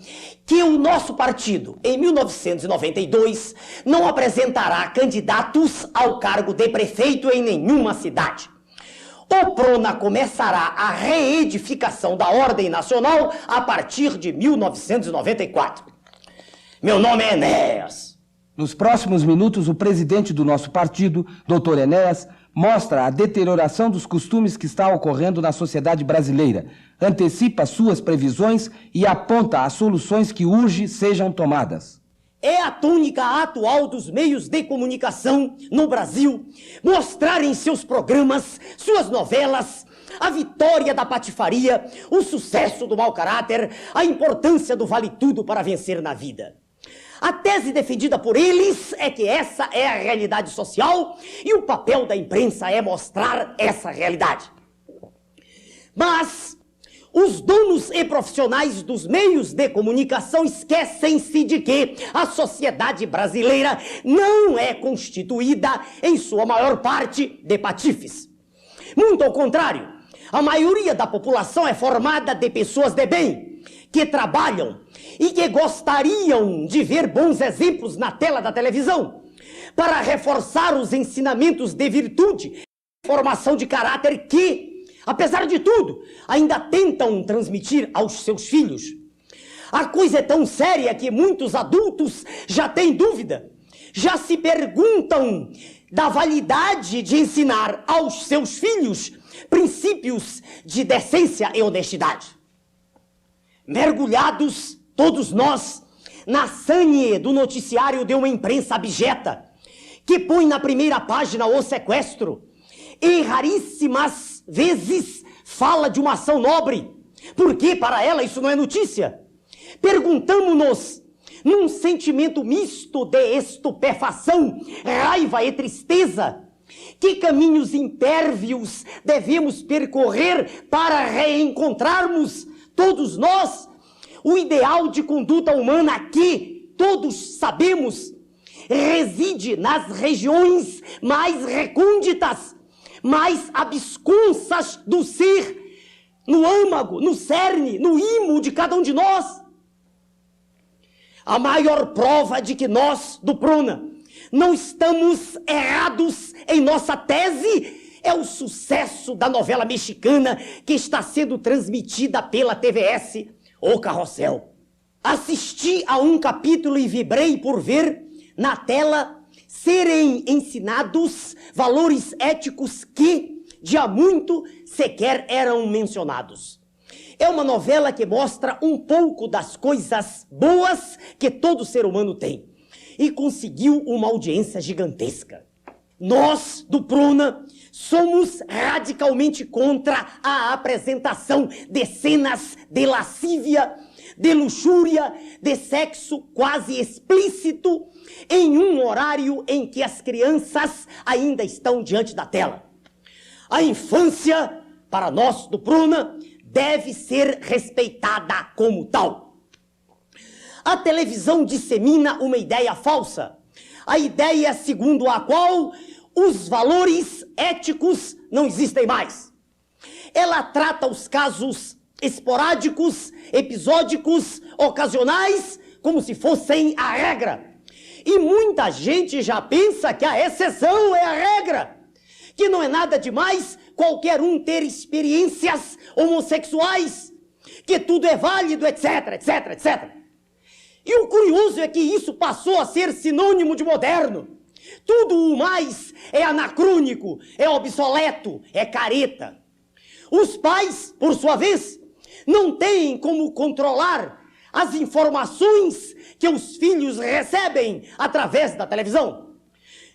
que o nosso partido, em 1992, não apresentará candidatos ao cargo de prefeito em nenhuma cidade. O Prona começará a reedificação da ordem nacional a partir de 1994. Meu nome é Enéas. Nos próximos minutos, o presidente do nosso partido, Dr. Enéas, mostra a deterioração dos costumes que está ocorrendo na sociedade brasileira, antecipa suas previsões e aponta as soluções que urge sejam tomadas. É a tônica atual dos meios de comunicação no Brasil mostrar em seus programas, suas novelas, a vitória da patifaria, o sucesso do mau caráter, a importância do vale-tudo para vencer na vida. A tese defendida por eles é que essa é a realidade social e o papel da imprensa é mostrar essa realidade. Mas os donos e profissionais dos meios de comunicação esquecem-se de que a sociedade brasileira não é constituída, em sua maior parte, de patifes. Muito ao contrário, a maioria da população é formada de pessoas de bem, que trabalham e que gostariam de ver bons exemplos na tela da televisão, para reforçar os ensinamentos de virtude, formação de caráter que, apesar de tudo, ainda tentam transmitir aos seus filhos. A coisa é tão séria que muitos adultos já têm dúvida, já se perguntam da validade de ensinar aos seus filhos princípios de decência e honestidade. Mergulhados, todos nós, na sânie do noticiário de uma imprensa abjeta, que põe na primeira página o sequestro, e raríssimas vezes fala de uma ação nobre, porque para ela isso não é notícia. Perguntamo-nos, num sentimento misto de estupefação, raiva e tristeza, que caminhos impérvios devemos percorrer para reencontrarmos, todos nós, o ideal de conduta humana que, todos sabemos, reside nas regiões mais recônditas, mais absconsas do ser, no âmago, no cerne, no imo de cada um de nós. A maior prova de que nós, do Prona, não estamos errados em nossa tese é o sucesso da novela mexicana que está sendo transmitida pela TVS, O Carrossel. Assisti a um capítulo e vibrei por ver, na tela, serem ensinados valores éticos que, de há muito, sequer eram mencionados. É uma novela que mostra um pouco das coisas boas que todo ser humano tem. E conseguiu uma audiência gigantesca. Nós, do Prona, somos radicalmente contra a apresentação de cenas de lascívia, de luxúria, de sexo quase explícito, em um horário em que as crianças ainda estão diante da tela. A infância, para nós do Prona, deve ser respeitada como tal. A televisão dissemina uma ideia falsa, a ideia segundo a qual os valores éticos não existem mais. Ela trata os casos esporádicos, episódicos, ocasionais, como se fossem a regra. E muita gente já pensa que a exceção é a regra, que não é nada demais qualquer um ter experiências homossexuais, que tudo é válido, etc, etc, etc. E o curioso é que isso passou a ser sinônimo de moderno. Tudo o mais é anacrônico, é obsoleto, é careta. Os pais, por sua vez, não têm como controlar as informações que os filhos recebem através da televisão.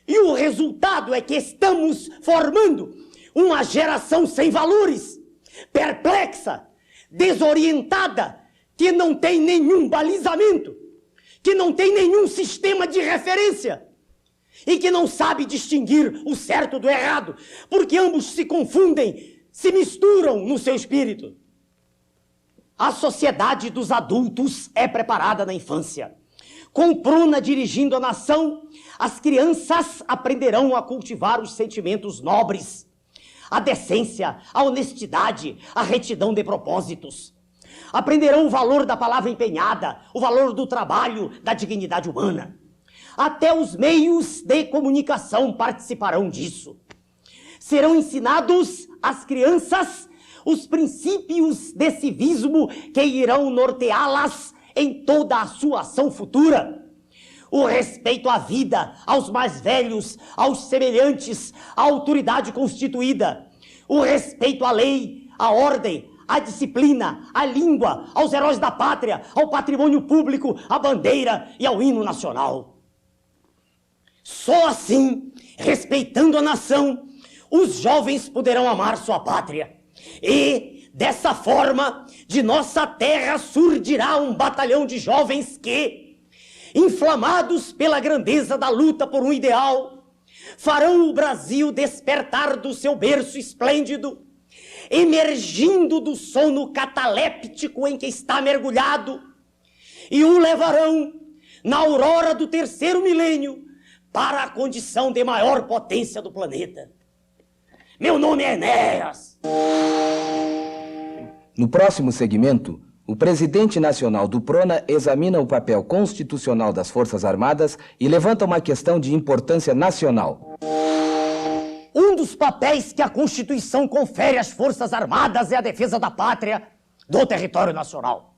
E o resultado é que estamos formando uma geração sem valores, perplexa, desorientada, que não tem nenhum balizamento, que não tem nenhum sistema de referência e que não sabe distinguir o certo do errado, porque ambos se confundem, se misturam no seu espírito. A sociedade dos adultos é preparada na infância. Com Prona dirigindo a nação, as crianças aprenderão a cultivar os sentimentos nobres, a decência, a honestidade, a retidão de propósitos. Aprenderão o valor da palavra empenhada, o valor do trabalho, da dignidade humana. Até os meios de comunicação participarão disso. Serão ensinados às crianças os princípios de civismo que irão norteá-las em toda a sua ação futura. O respeito à vida, aos mais velhos, aos semelhantes, à autoridade constituída. O respeito à lei, à ordem, à disciplina, à língua, aos heróis da pátria, ao patrimônio público, à bandeira e ao hino nacional. Só assim, respeitando a nação, os jovens poderão amar sua pátria. E, dessa forma, de nossa terra surgirá um batalhão de jovens que, inflamados pela grandeza da luta por um ideal, farão o Brasil despertar do seu berço esplêndido, emergindo do sono cataléptico em que está mergulhado, e o levarão, na aurora do 3º milênio, para a condição de maior potência do planeta. Meu nome é Enéas. No próximo segmento, o presidente nacional do Prona examina o papel constitucional das Forças Armadas e levanta uma questão de importância nacional. Um dos papéis que a Constituição confere às Forças Armadas é a defesa da pátria, do território nacional.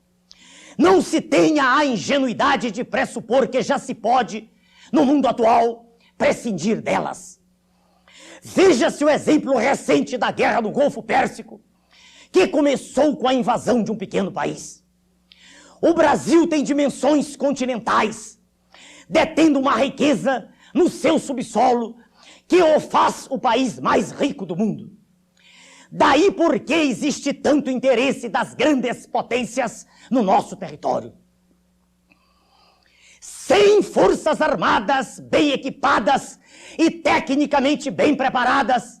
Não se tenha a ingenuidade de pressupor que já se pode, no mundo atual, prescindir delas. Veja-se o exemplo recente da guerra do Golfo Pérsico, que começou com a invasão de um pequeno país. O Brasil tem dimensões continentais, detendo uma riqueza no seu subsolo que o faz o país mais rico do mundo. Daí porque existe tanto interesse das grandes potências no nosso território. Sem forças armadas bem equipadas e tecnicamente bem preparadas,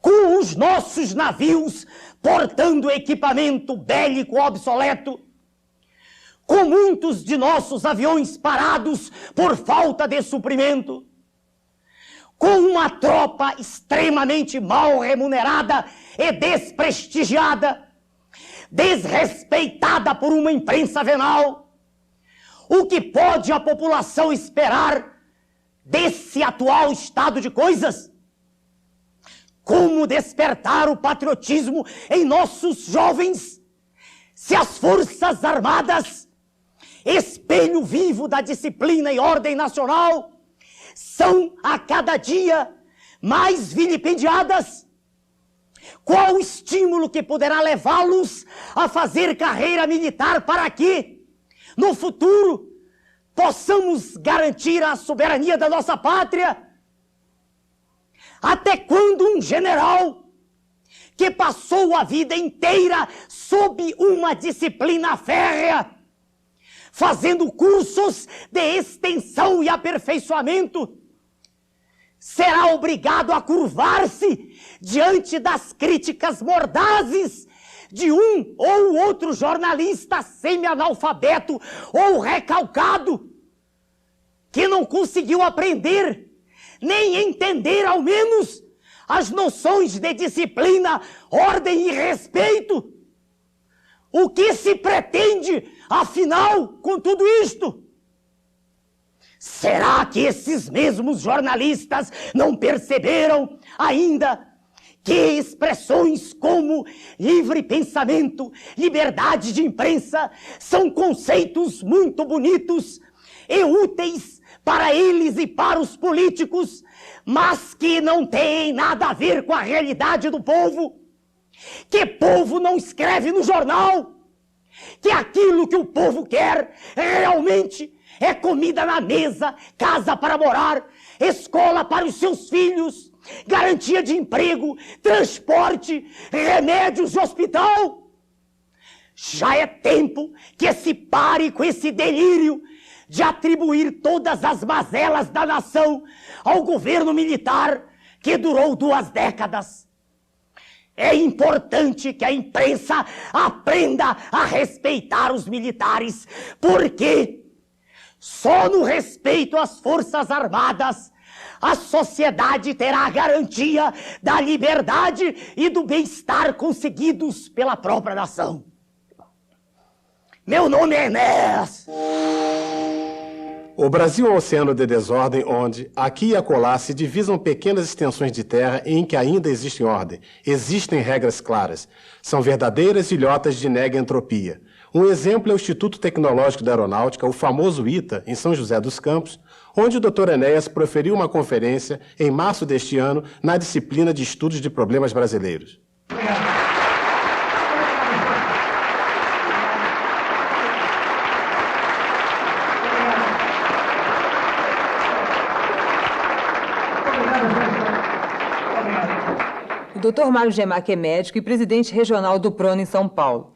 com os nossos navios portando equipamento bélico obsoleto, com muitos de nossos aviões parados por falta de suprimento, com uma tropa extremamente mal remunerada e desprestigiada, desrespeitada por uma imprensa venal, o que pode a população esperar desse atual estado de coisas? Como despertar o patriotismo em nossos jovens, se as Forças Armadas, espelho vivo da disciplina e ordem nacional, são a cada dia mais vilipendiadas? Qual o estímulo que poderá levá-los a fazer carreira militar para que, no futuro, possamos garantir a soberania da nossa pátria? Até quando um general que passou a vida inteira sob uma disciplina férrea, fazendo cursos de extensão e aperfeiçoamento, será obrigado a curvar-se diante das críticas mordazes de um ou outro jornalista semi-analfabeto ou recalcado, que não conseguiu aprender, nem entender ao menos as noções de disciplina, ordem e respeito? O que se pretende, afinal, com tudo isto? Será que esses mesmos jornalistas não perceberam ainda que expressões como livre pensamento, liberdade de imprensa, são conceitos muito bonitos e úteis para eles e para os políticos, mas que não têm nada a ver com a realidade do povo? Que povo não escreve no jornal? Que aquilo que o povo quer realmente é comida na mesa, casa para morar, escola para os seus filhos, garantia de emprego, transporte, remédios e hospital. Já é tempo que se pare com esse delírio de atribuir todas as mazelas da nação ao governo militar que durou 2 décadas. É importante que a imprensa aprenda a respeitar os militares, porque só no respeito às Forças Armadas a sociedade terá a garantia da liberdade e do bem-estar conseguidos pela própria nação. Meu nome é Enéas. O Brasil é um oceano de desordem onde, aqui e acolá, se divisam pequenas extensões de terra em que ainda existe ordem. Existem regras claras. São verdadeiras ilhotas de nega-entropia. Um exemplo é o Instituto Tecnológico da Aeronáutica, o famoso ITA, em São José dos Campos, onde o Dr. Enéas proferiu uma conferência em março deste ano na disciplina de Estudos de Problemas Brasileiros. O Dr. Mário Gemac é médico e presidente regional do PRONA em São Paulo.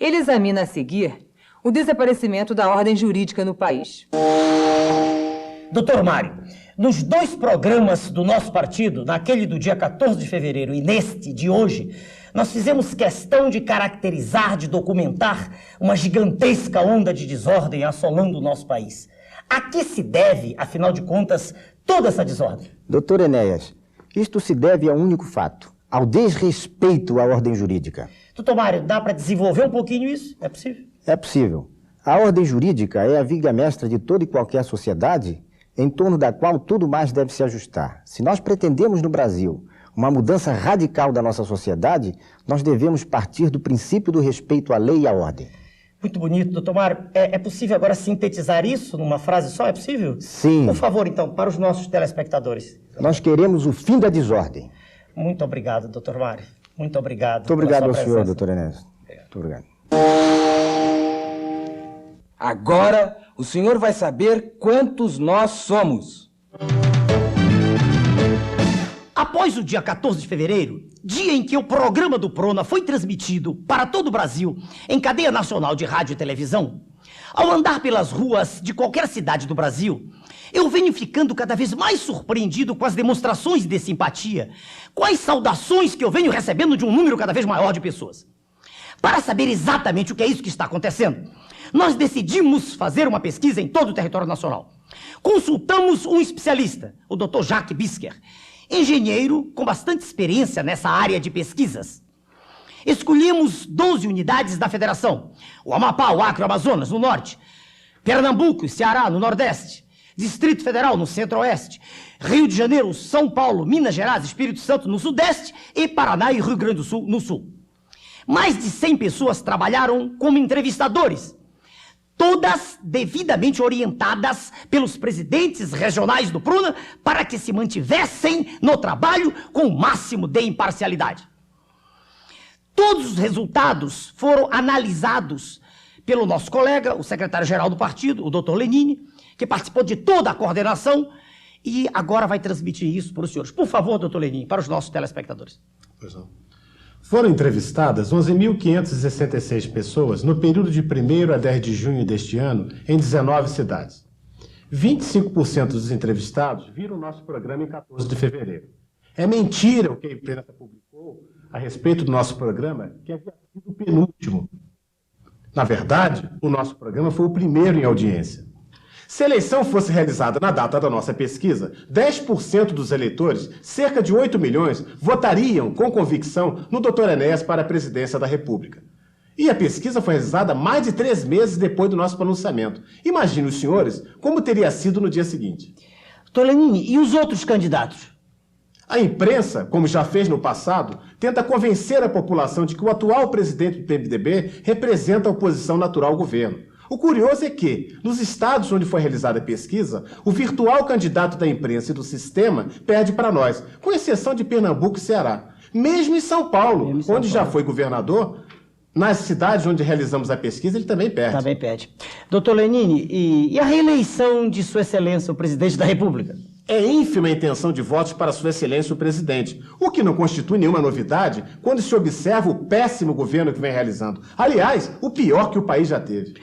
Ele examina a seguir o desaparecimento da ordem jurídica no país. Doutor Mário, nos 2 programas do nosso partido, naquele do dia 14 de fevereiro e neste de hoje, nós fizemos questão de caracterizar, de documentar uma gigantesca onda de desordem assolando o nosso país. A que se deve, afinal de contas, toda essa desordem? Doutor Enéas, isto se deve a um único fato: ao desrespeito à ordem jurídica. Doutor Mário, dá para desenvolver um pouquinho isso? É possível? É possível. A ordem jurídica é a viga mestra de toda e qualquer sociedade, em torno da qual tudo mais deve se ajustar. Se nós pretendemos no Brasil uma mudança radical da nossa sociedade, nós devemos partir do princípio do respeito à lei e à ordem. Muito bonito, doutor Mário. É possível agora sintetizar isso numa frase só? É possível? Sim. Por favor, então, para os nossos telespectadores. Nós queremos o fim da desordem. Muito obrigado, doutor Mário. Muito obrigado. Muito obrigado ao senhor, doutor Enéas. Muito obrigado. Agora, o senhor vai saber quantos nós somos. Após o dia 14 de fevereiro, dia em que o programa do PRONA foi transmitido para todo o Brasil em cadeia nacional de rádio e televisão, ao andar pelas ruas de qualquer cidade do Brasil, eu venho ficando cada vez mais surpreendido com as demonstrações de simpatia, com as saudações que eu venho recebendo de um número cada vez maior de pessoas. Para saber exatamente o que é isso que está acontecendo, nós decidimos fazer uma pesquisa em todo o território nacional. Consultamos um especialista, o Dr. Jacques Bisker, engenheiro com bastante experiência nessa área de pesquisas. Escolhemos 12 unidades da federação: o Amapá, o Acre, o Amazonas, no norte; Pernambuco e Ceará, no nordeste; Distrito Federal, no centro-oeste; Rio de Janeiro, São Paulo, Minas Gerais, Espírito Santo, no sudeste; e Paraná e Rio Grande do Sul, no sul. Mais de 100 pessoas trabalharam como entrevistadores, todas devidamente orientadas pelos presidentes regionais do PRONA para que se mantivessem no trabalho com o máximo de imparcialidade. Todos os resultados foram analisados pelo nosso colega, o secretário-geral do partido, o Dr. Lenine, que participou de toda a coordenação e agora vai transmitir isso para os senhores. Por favor, Dr. Lenine, para os nossos telespectadores. Pois não. Foram entrevistadas 11.566 pessoas no período de 1º a 10 de junho deste ano, em 19 cidades. 25% dos entrevistados viram o nosso programa em 14 de fevereiro. É mentira o que a imprensa publicou a respeito do nosso programa, que havia sido o penúltimo. Na verdade, o nosso programa foi o primeiro em audiência. Se a eleição fosse realizada na data da nossa pesquisa, 10% dos eleitores, cerca de 8 milhões, votariam com convicção no Dr. Enéas para a presidência da República. E a pesquisa foi realizada mais de 3 meses depois do nosso pronunciamento. Imagine os senhores como teria sido no dia seguinte. Dr. Lenine, e os outros candidatos? A imprensa, como já fez no passado, tenta convencer a população de que o atual presidente do PMDB representa a oposição natural ao governo. O curioso é que, nos estados onde foi realizada a pesquisa, o virtual candidato da imprensa e do sistema perde para nós, com exceção de Pernambuco e Ceará. Mesmo em São Paulo, onde já foi governador, Nas cidades onde realizamos a pesquisa, ele também perde. Também perde. Doutor Lenine, e a reeleição de Sua Excelência, o Presidente da República? É ínfima a intenção de votos para Sua Excelência o Presidente, o que não constitui nenhuma novidade quando se observa o péssimo governo que vem realizando. Aliás, o pior que o país já teve.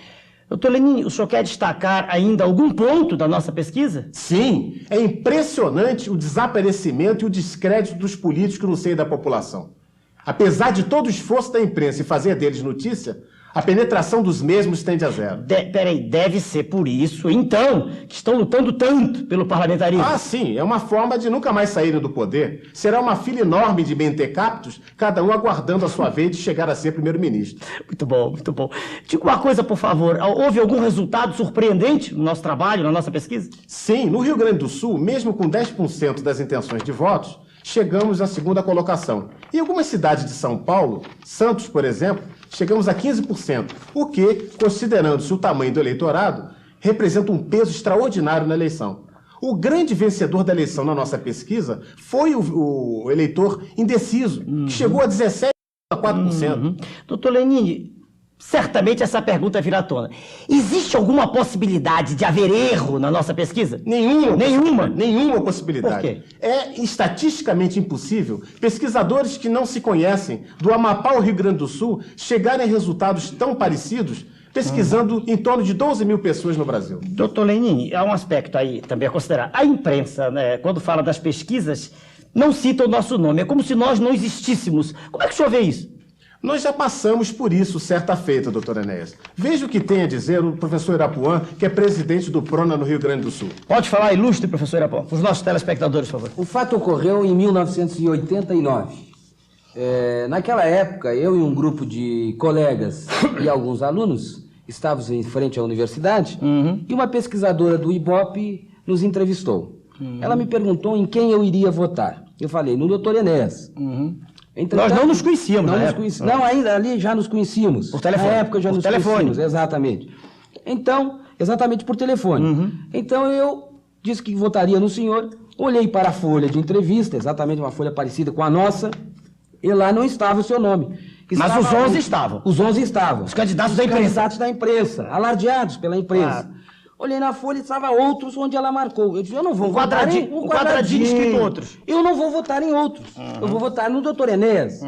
Doutor Lenine, o senhor quer destacar ainda algum ponto da nossa pesquisa? Sim, é impressionante o desaparecimento e o descrédito dos políticos no seio da população. Apesar de todo o esforço da imprensa em fazer deles notícia, a penetração dos mesmos tende a zero. Peraí, deve ser por isso, então, que estão lutando tanto pelo parlamentarismo. Ah, sim, é uma forma de nunca mais saírem do poder. Será uma fila enorme de mentecaptos, cada um aguardando a sua vez de chegar a ser primeiro-ministro. Muito bom, muito bom. Diga uma coisa, por favor, houve algum resultado surpreendente no nosso trabalho, na nossa pesquisa? Sim, no Rio Grande do Sul, mesmo com 10% das intenções de votos, chegamos à segunda colocação. Em algumas cidades de São Paulo, Santos, por exemplo, chegamos a 15%, o que, considerando-se o tamanho do eleitorado, representa um peso extraordinário na eleição. O grande vencedor da eleição na nossa pesquisa foi o eleitor indeciso, que chegou a 17,4%. Doutor Lenine, certamente essa pergunta virá à tona. Existe alguma possibilidade de haver erro na nossa pesquisa? Nenhuma possibilidade. Por quê? É estatisticamente impossível pesquisadores que não se conhecem, do Amapá ao Rio Grande do Sul, chegarem a resultados tão parecidos, pesquisando em torno de 12 mil pessoas no Brasil. Doutor Lenine, há um aspecto aí também a considerar. A imprensa, né, quando fala das pesquisas, não cita o nosso nome. É como se nós não existíssemos. Como é que o senhor vê isso? Nós já passamos por isso certa feita, doutor Enéas. Veja o que tem a dizer o professor Irapuã, que é presidente do PRONA no Rio Grande do Sul. Pode falar, ilustre, professor Irapuã, para os nossos telespectadores, por favor. O fato ocorreu em 1989. Naquela época, eu e um grupo de colegas e alguns alunos estávamos em frente à universidade e uma pesquisadora do IBOP nos entrevistou. Ela me perguntou em quem eu iria votar. Eu falei, no doutor Enéas. Nós não nos conhecíamos, Não, ainda ali já nos conhecíamos. Por telefone. Na época já nos conhecíamos, exatamente. Então, exatamente por telefone. Então eu disse que votaria no senhor, olhei para a folha de entrevista, exatamente uma folha parecida com a nossa, e lá não estava o seu nome. Mas os 11 estavam. Os 11 estavam. Os candidatos da imprensa. Os candidatos da imprensa, alardeados pela imprensa. Olhei na folha e estava outros onde ela marcou. Eu disse, eu não vou votar em... Um quadradinho escrito outros. Eu não vou votar em outros. Eu vou votar no doutor Enéas.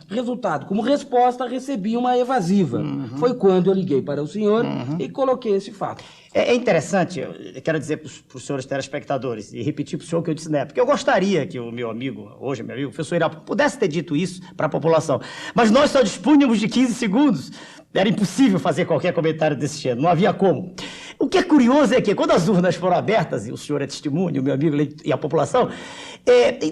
Resultado, como resposta, recebi uma evasiva. Foi quando eu liguei para o senhor e coloquei esse fato. É interessante, eu quero dizer para os senhores telespectadores, e repetir para o senhor o que eu disse na época, eu gostaria que o meu amigo, hoje meu amigo, o professor Irapuã, pudesse ter dito isso para a população. Mas nós só dispunhamos de 15 segundos. Era impossível fazer qualquer comentário desse gênero, não havia como. O que é curioso é que, quando as urnas foram abertas, e o senhor é testemunho, o meu amigo e a população,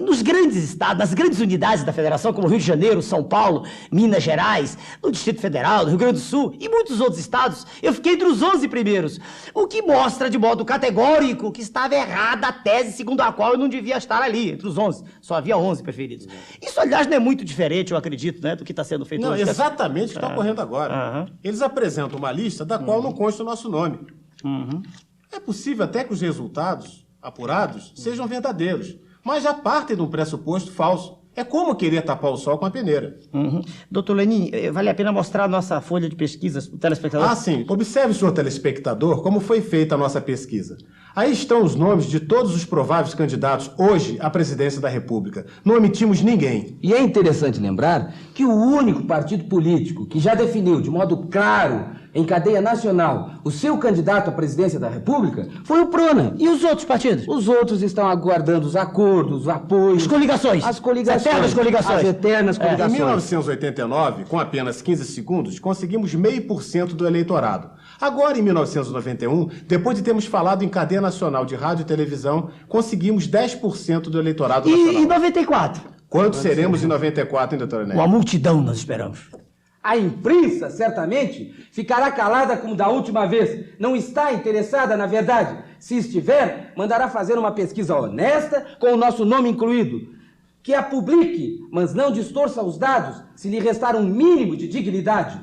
nos grandes estados, nas grandes unidades da federação, como Rio de Janeiro, São Paulo, Minas Gerais, no Distrito Federal, no Rio Grande do Sul e muitos outros estados, eu fiquei entre os 11 primeiros, o que mostra de modo categórico que estava errada a tese segundo a qual eu não devia estar ali, entre os 11. Só havia 11 preferidos. Isso, aliás, não é muito diferente, eu acredito, né, do que está sendo feito não, hoje. Exatamente o que está ocorrendo agora. Eles apresentam uma lista da qual não consta o nosso nome. É possível até que os resultados apurados sejam verdadeiros, mas já partem de um pressuposto falso. É como querer tapar o sol com a peneira. Doutor Lenine, vale a pena mostrar a nossa folha de pesquisas para o telespectador? Ah, sim. Observe, senhor telespectador, como foi feita a nossa pesquisa. Aí estão os nomes de todos os prováveis candidatos hoje à presidência da República. Não omitimos ninguém. E é interessante lembrar que o único partido político que já definiu de modo claro, em cadeia nacional, o seu candidato à presidência da República foi o PRONA. E os outros partidos? Os outros estão aguardando os acordos, os apoios... As coligações. As coligações. As eternas coligações. As eternas coligações. Em 1989, com apenas 15 segundos, conseguimos 0,5% do eleitorado. Agora, em 1991, depois de termos falado em cadeia nacional de rádio e televisão, conseguimos 10% do eleitorado nacional. E em 94? Quanto seremos em 94, hein, doutor Enéas? Uma multidão nós esperamos. A imprensa, certamente, ficará calada como da última vez. Não está interessada na verdade. Se estiver, mandará fazer uma pesquisa honesta com o nosso nome incluído. Que a publique, mas não distorça os dados, se lhe restar um mínimo de dignidade.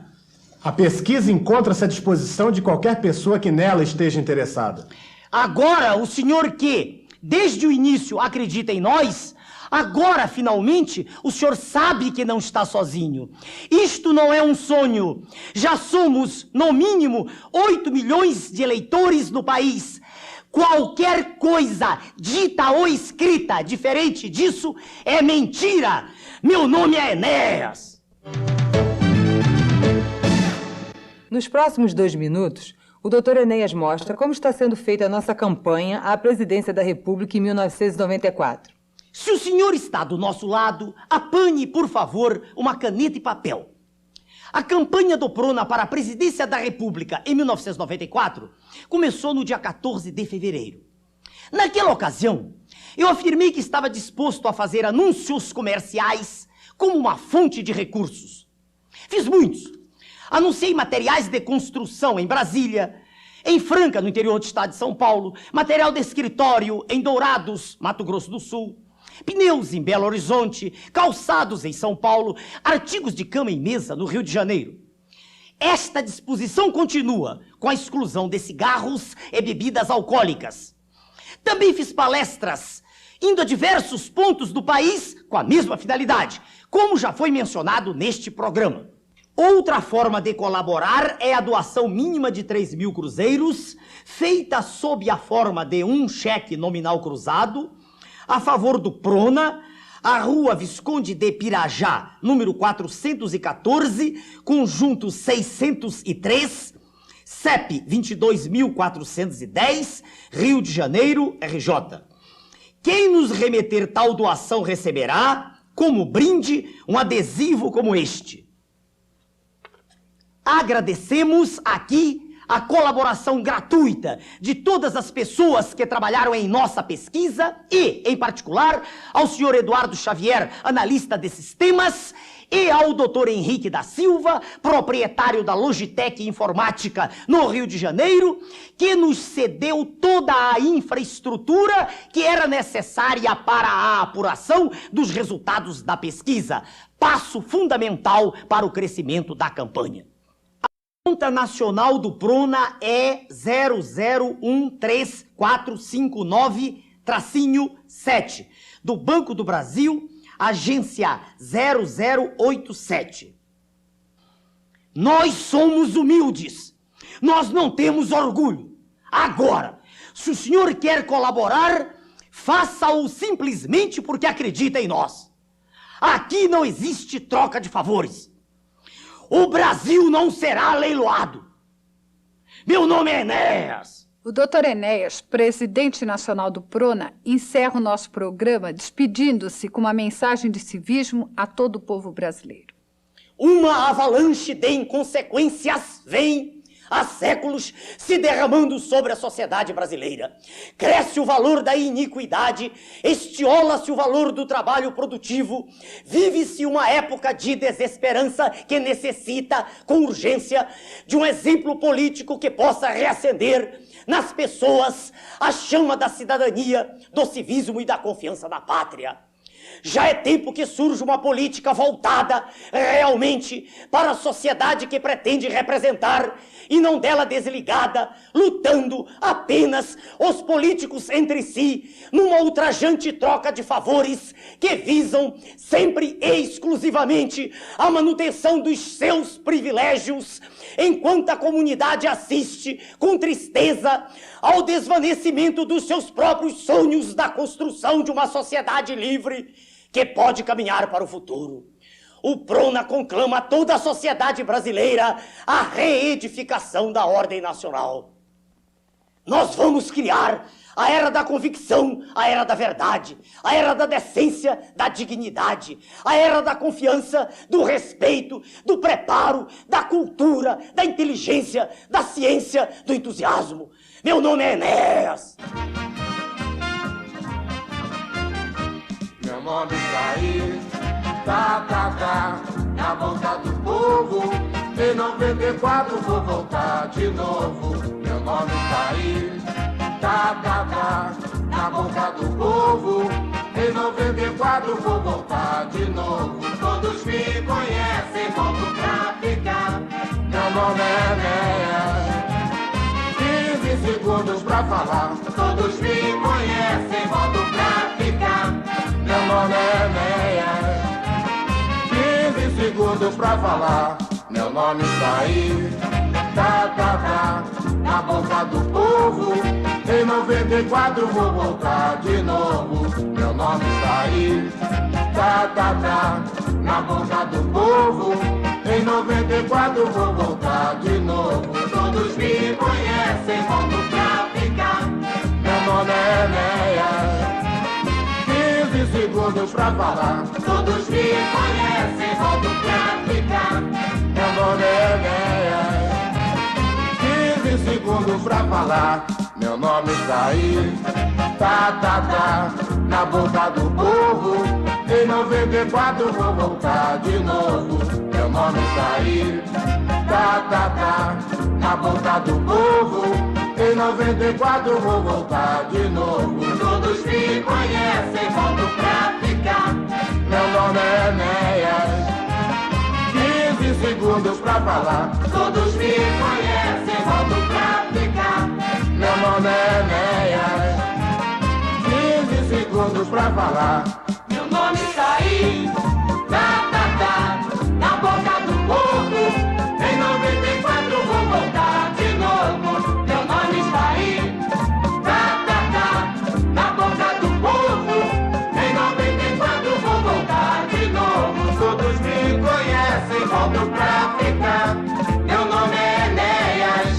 A pesquisa encontra-se à disposição de qualquer pessoa que nela esteja interessada. Agora, o senhor que, desde o início, acredita em nós, Agora, finalmente, o senhor sabe que não está sozinho. Isto não é um sonho. Já somos, no mínimo, 8 milhões de eleitores no país. Qualquer coisa dita ou escrita diferente disso é mentira. Meu nome é Enéas. Nos próximos 2 minutos, o Dr. Enéas mostra como está sendo feita a nossa campanha à presidência da República em 1994. Se o senhor está do nosso lado, apanhe, por favor, uma caneta e papel. A campanha do Prona para a presidência da República em 1994 começou no dia 14 de fevereiro. Naquela ocasião, eu afirmei que estava disposto a fazer anúncios comerciais como uma fonte de recursos. Fiz muitos. Anunciei materiais de construção em Brasília, em Franca, no interior do estado de São Paulo, material de escritório em Dourados, Mato Grosso do Sul, pneus em Belo Horizonte, calçados em São Paulo, artigos de cama e mesa no Rio de Janeiro. Esta disposição continua com a exclusão de cigarros e bebidas alcoólicas. Também fiz palestras indo a diversos pontos do país com a mesma finalidade, como já foi mencionado neste programa. Outra forma de colaborar é a doação mínima de 3.000 cruzeiros, feita sob a forma de um cheque nominal cruzado, a favor do Prona, a Rua Visconde de Pirajá, número 414, conjunto 603, CEP 22.410, Rio de Janeiro, RJ. Quem nos remeter tal doação receberá, como brinde, um adesivo como este. Agradecemos aqui a colaboração gratuita de todas as pessoas que trabalharam em nossa pesquisa e, em particular, ao senhor Eduardo Xavier, analista de sistemas, e ao doutor Henrique da Silva, proprietário da Logitech Informática no Rio de Janeiro, que nos cedeu toda a infraestrutura que era necessária para a apuração dos resultados da pesquisa, passo fundamental para o crescimento da campanha. A conta nacional do Prona é 0013459-7, do Banco do Brasil, agência 0087. Nós somos humildes, nós não temos orgulho. Agora, se o senhor quer colaborar, faça-o simplesmente porque acredita em nós. Aqui não existe troca de favores. O Brasil não será leiloado. Meu nome é Enéas. O Dr. Enéas, presidente nacional do Prona, encerra o nosso programa despedindo-se com uma mensagem de civismo a todo o povo brasileiro. Uma avalanche de inconsequências vem há séculos se derramando sobre a sociedade brasileira. Cresce o valor da iniquidade, estiola-se o valor do trabalho produtivo, vive-se uma época de desesperança que necessita, com urgência, de um exemplo político que possa reacender nas pessoas a chama da cidadania, do civismo e da confiança na pátria. Já é tempo que surja uma política voltada realmente para a sociedade que pretende representar e não dela desligada, lutando apenas os políticos entre si, numa ultrajante troca de favores que visam sempre e exclusivamente a manutenção dos seus privilégios, enquanto a comunidade assiste com tristeza ao desvanecimento dos seus próprios sonhos da construção de uma sociedade livre que pode caminhar para o futuro. O Prona conclama toda a sociedade brasileira à reedificação da ordem nacional. Nós vamos criar a era da convicção, a era da verdade, a era da decência, da dignidade, a era da confiança, do respeito, do preparo, da cultura, da inteligência, da ciência, do entusiasmo. Meu nome é Enéas. Meu nome tá aí, na boca do povo. Em 94 vou voltar de novo. Meu nome tá aí, na boca do povo. Em 94 vou voltar de novo. Todos me conhecem, volto pra ficar. Meu nome é Enéas, 15 segundos pra falar. Todos me conhecem, volto pra ficar. meu nome é Enéas. 15 segundos pra falar, meu nome está aí. Tá, na boca do povo. Em 94 vou voltar de novo, meu nome está aí. Tá, na boca do povo. Em 94 vou voltar de novo. Todos me conhecem, volto pra ficar. Meu nome é Enéas. 15 segundos pra falar. Todos me conhecem, volto pra ficar. Meu nome é Enéas. 15 segundos pra falar. Meu nome está aí. Tá, na boca do povo. Em 94 vou voltar de novo. Meu nome está aí. Tá, na boca do povo. Em 94 vou voltar de novo. Todos me conhecem, volto pra ficar. Meu nome é Enéas. 15 segundos pra falar. Todos me conhecem, volto pra ficar. Meu nome é Enéas. 15 segundos pra falar. Meu nome está aí. Tá, na boca do povo. Em 94 vou voltar de novo. Meu nome está aí. Tá, na boca do povo. Em 94 vou voltar de novo. Todos me conhecem, volto pra ficar. Meu nome é Enéas.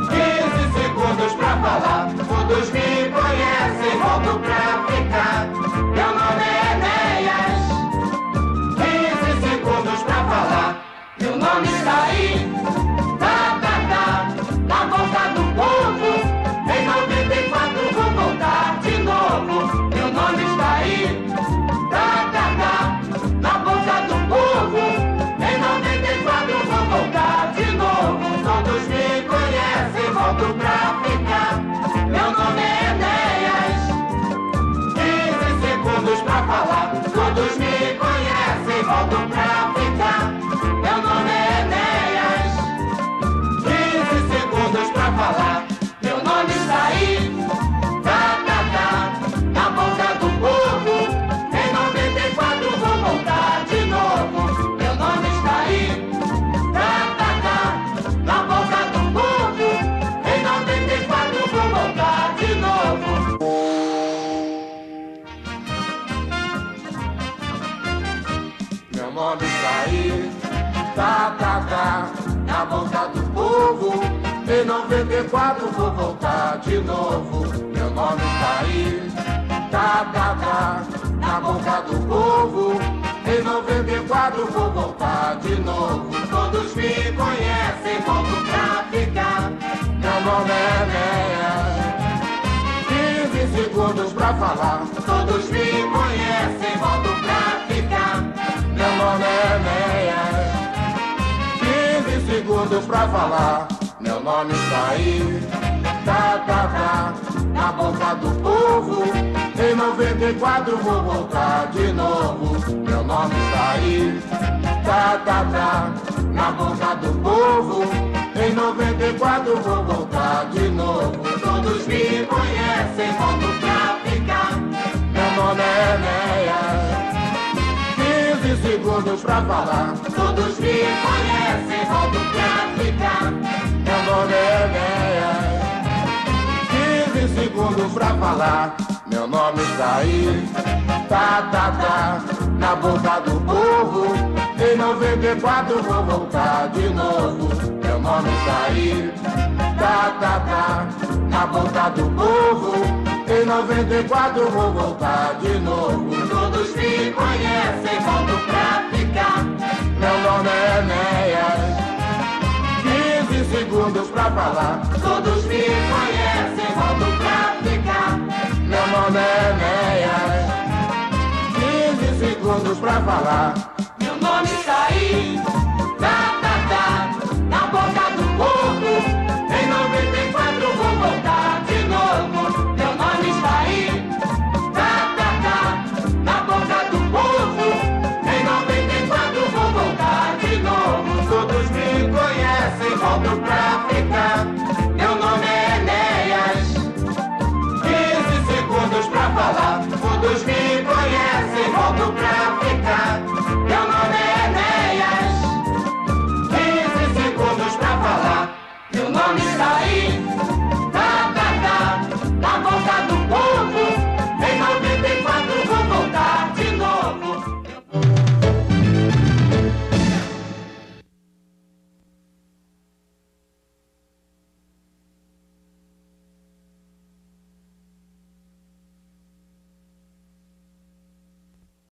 15 segundos pra falar. Todos me conhecem, volto pra ficar. Meu nome é Enéas. 15 segundos pra falar. Meu nome está aí. Tá, na boca do povo. Em 94 vou voltar de novo. Meu nome está aí. Tá, na boca do povo. Em 94 vou voltar de novo. Todos me conhecem, volto pra ficar. Meu nome é Enéas. 15 segundos pra falar. Todos me conhecem, volto pra ficar. Meu nome é Enéas. 15 segundos pra falar. Meu nome está aí. Tá, na boca do povo. Em 94 vou voltar de novo. Meu nome está aí. Tá, na boca do povo. Em 94 vou voltar de novo. Meu nome está aí. Tá, na boca do povo. Em 94 vou voltar de novo. Meu nome está aí. Tá, na boca do povo. Em 94 vou voltar de novo. Todos me conhecem, volto pra ficar. Meu nome é Enéas. 15 segundos pra falar. Todos me conhecem, volto pra ficar. Meu nome é Enéas. 15 segundos pra falar. Meu nome está aí. Tá, na boca do povo. Em 94 vou voltar de novo. Meu nome está aí. Tá, na boca do povo. Em 94 vou voltar de novo. Todos me conhecem, volto pra ficar. Meu nome é Enéas. 15 segundos pra falar. Todos me conhecem, volto pra ficar. Meu nome é Enéas. 15 segundos pra falar. Meu nome está aí. Tá, na boca do povo. Em 94 vou voltar de novo. Meu nome está aí. Tá, na boca do povo. Em 94 vou voltar de novo. Todos me conhecem, volto pra ficar. Meu nome é Enéas. 15 segundos pra falar. Todos me conhecem, volto pra ficar. Meu nome é Enéas. 15 segundos pra falar. Meu nome está aí. Tá, na boca do povo. Em 94 vou voltar de novo. Meu nome está aí. Tá, na boca do povo. Em 94 vou voltar de novo. Todos me conhecem, volto pra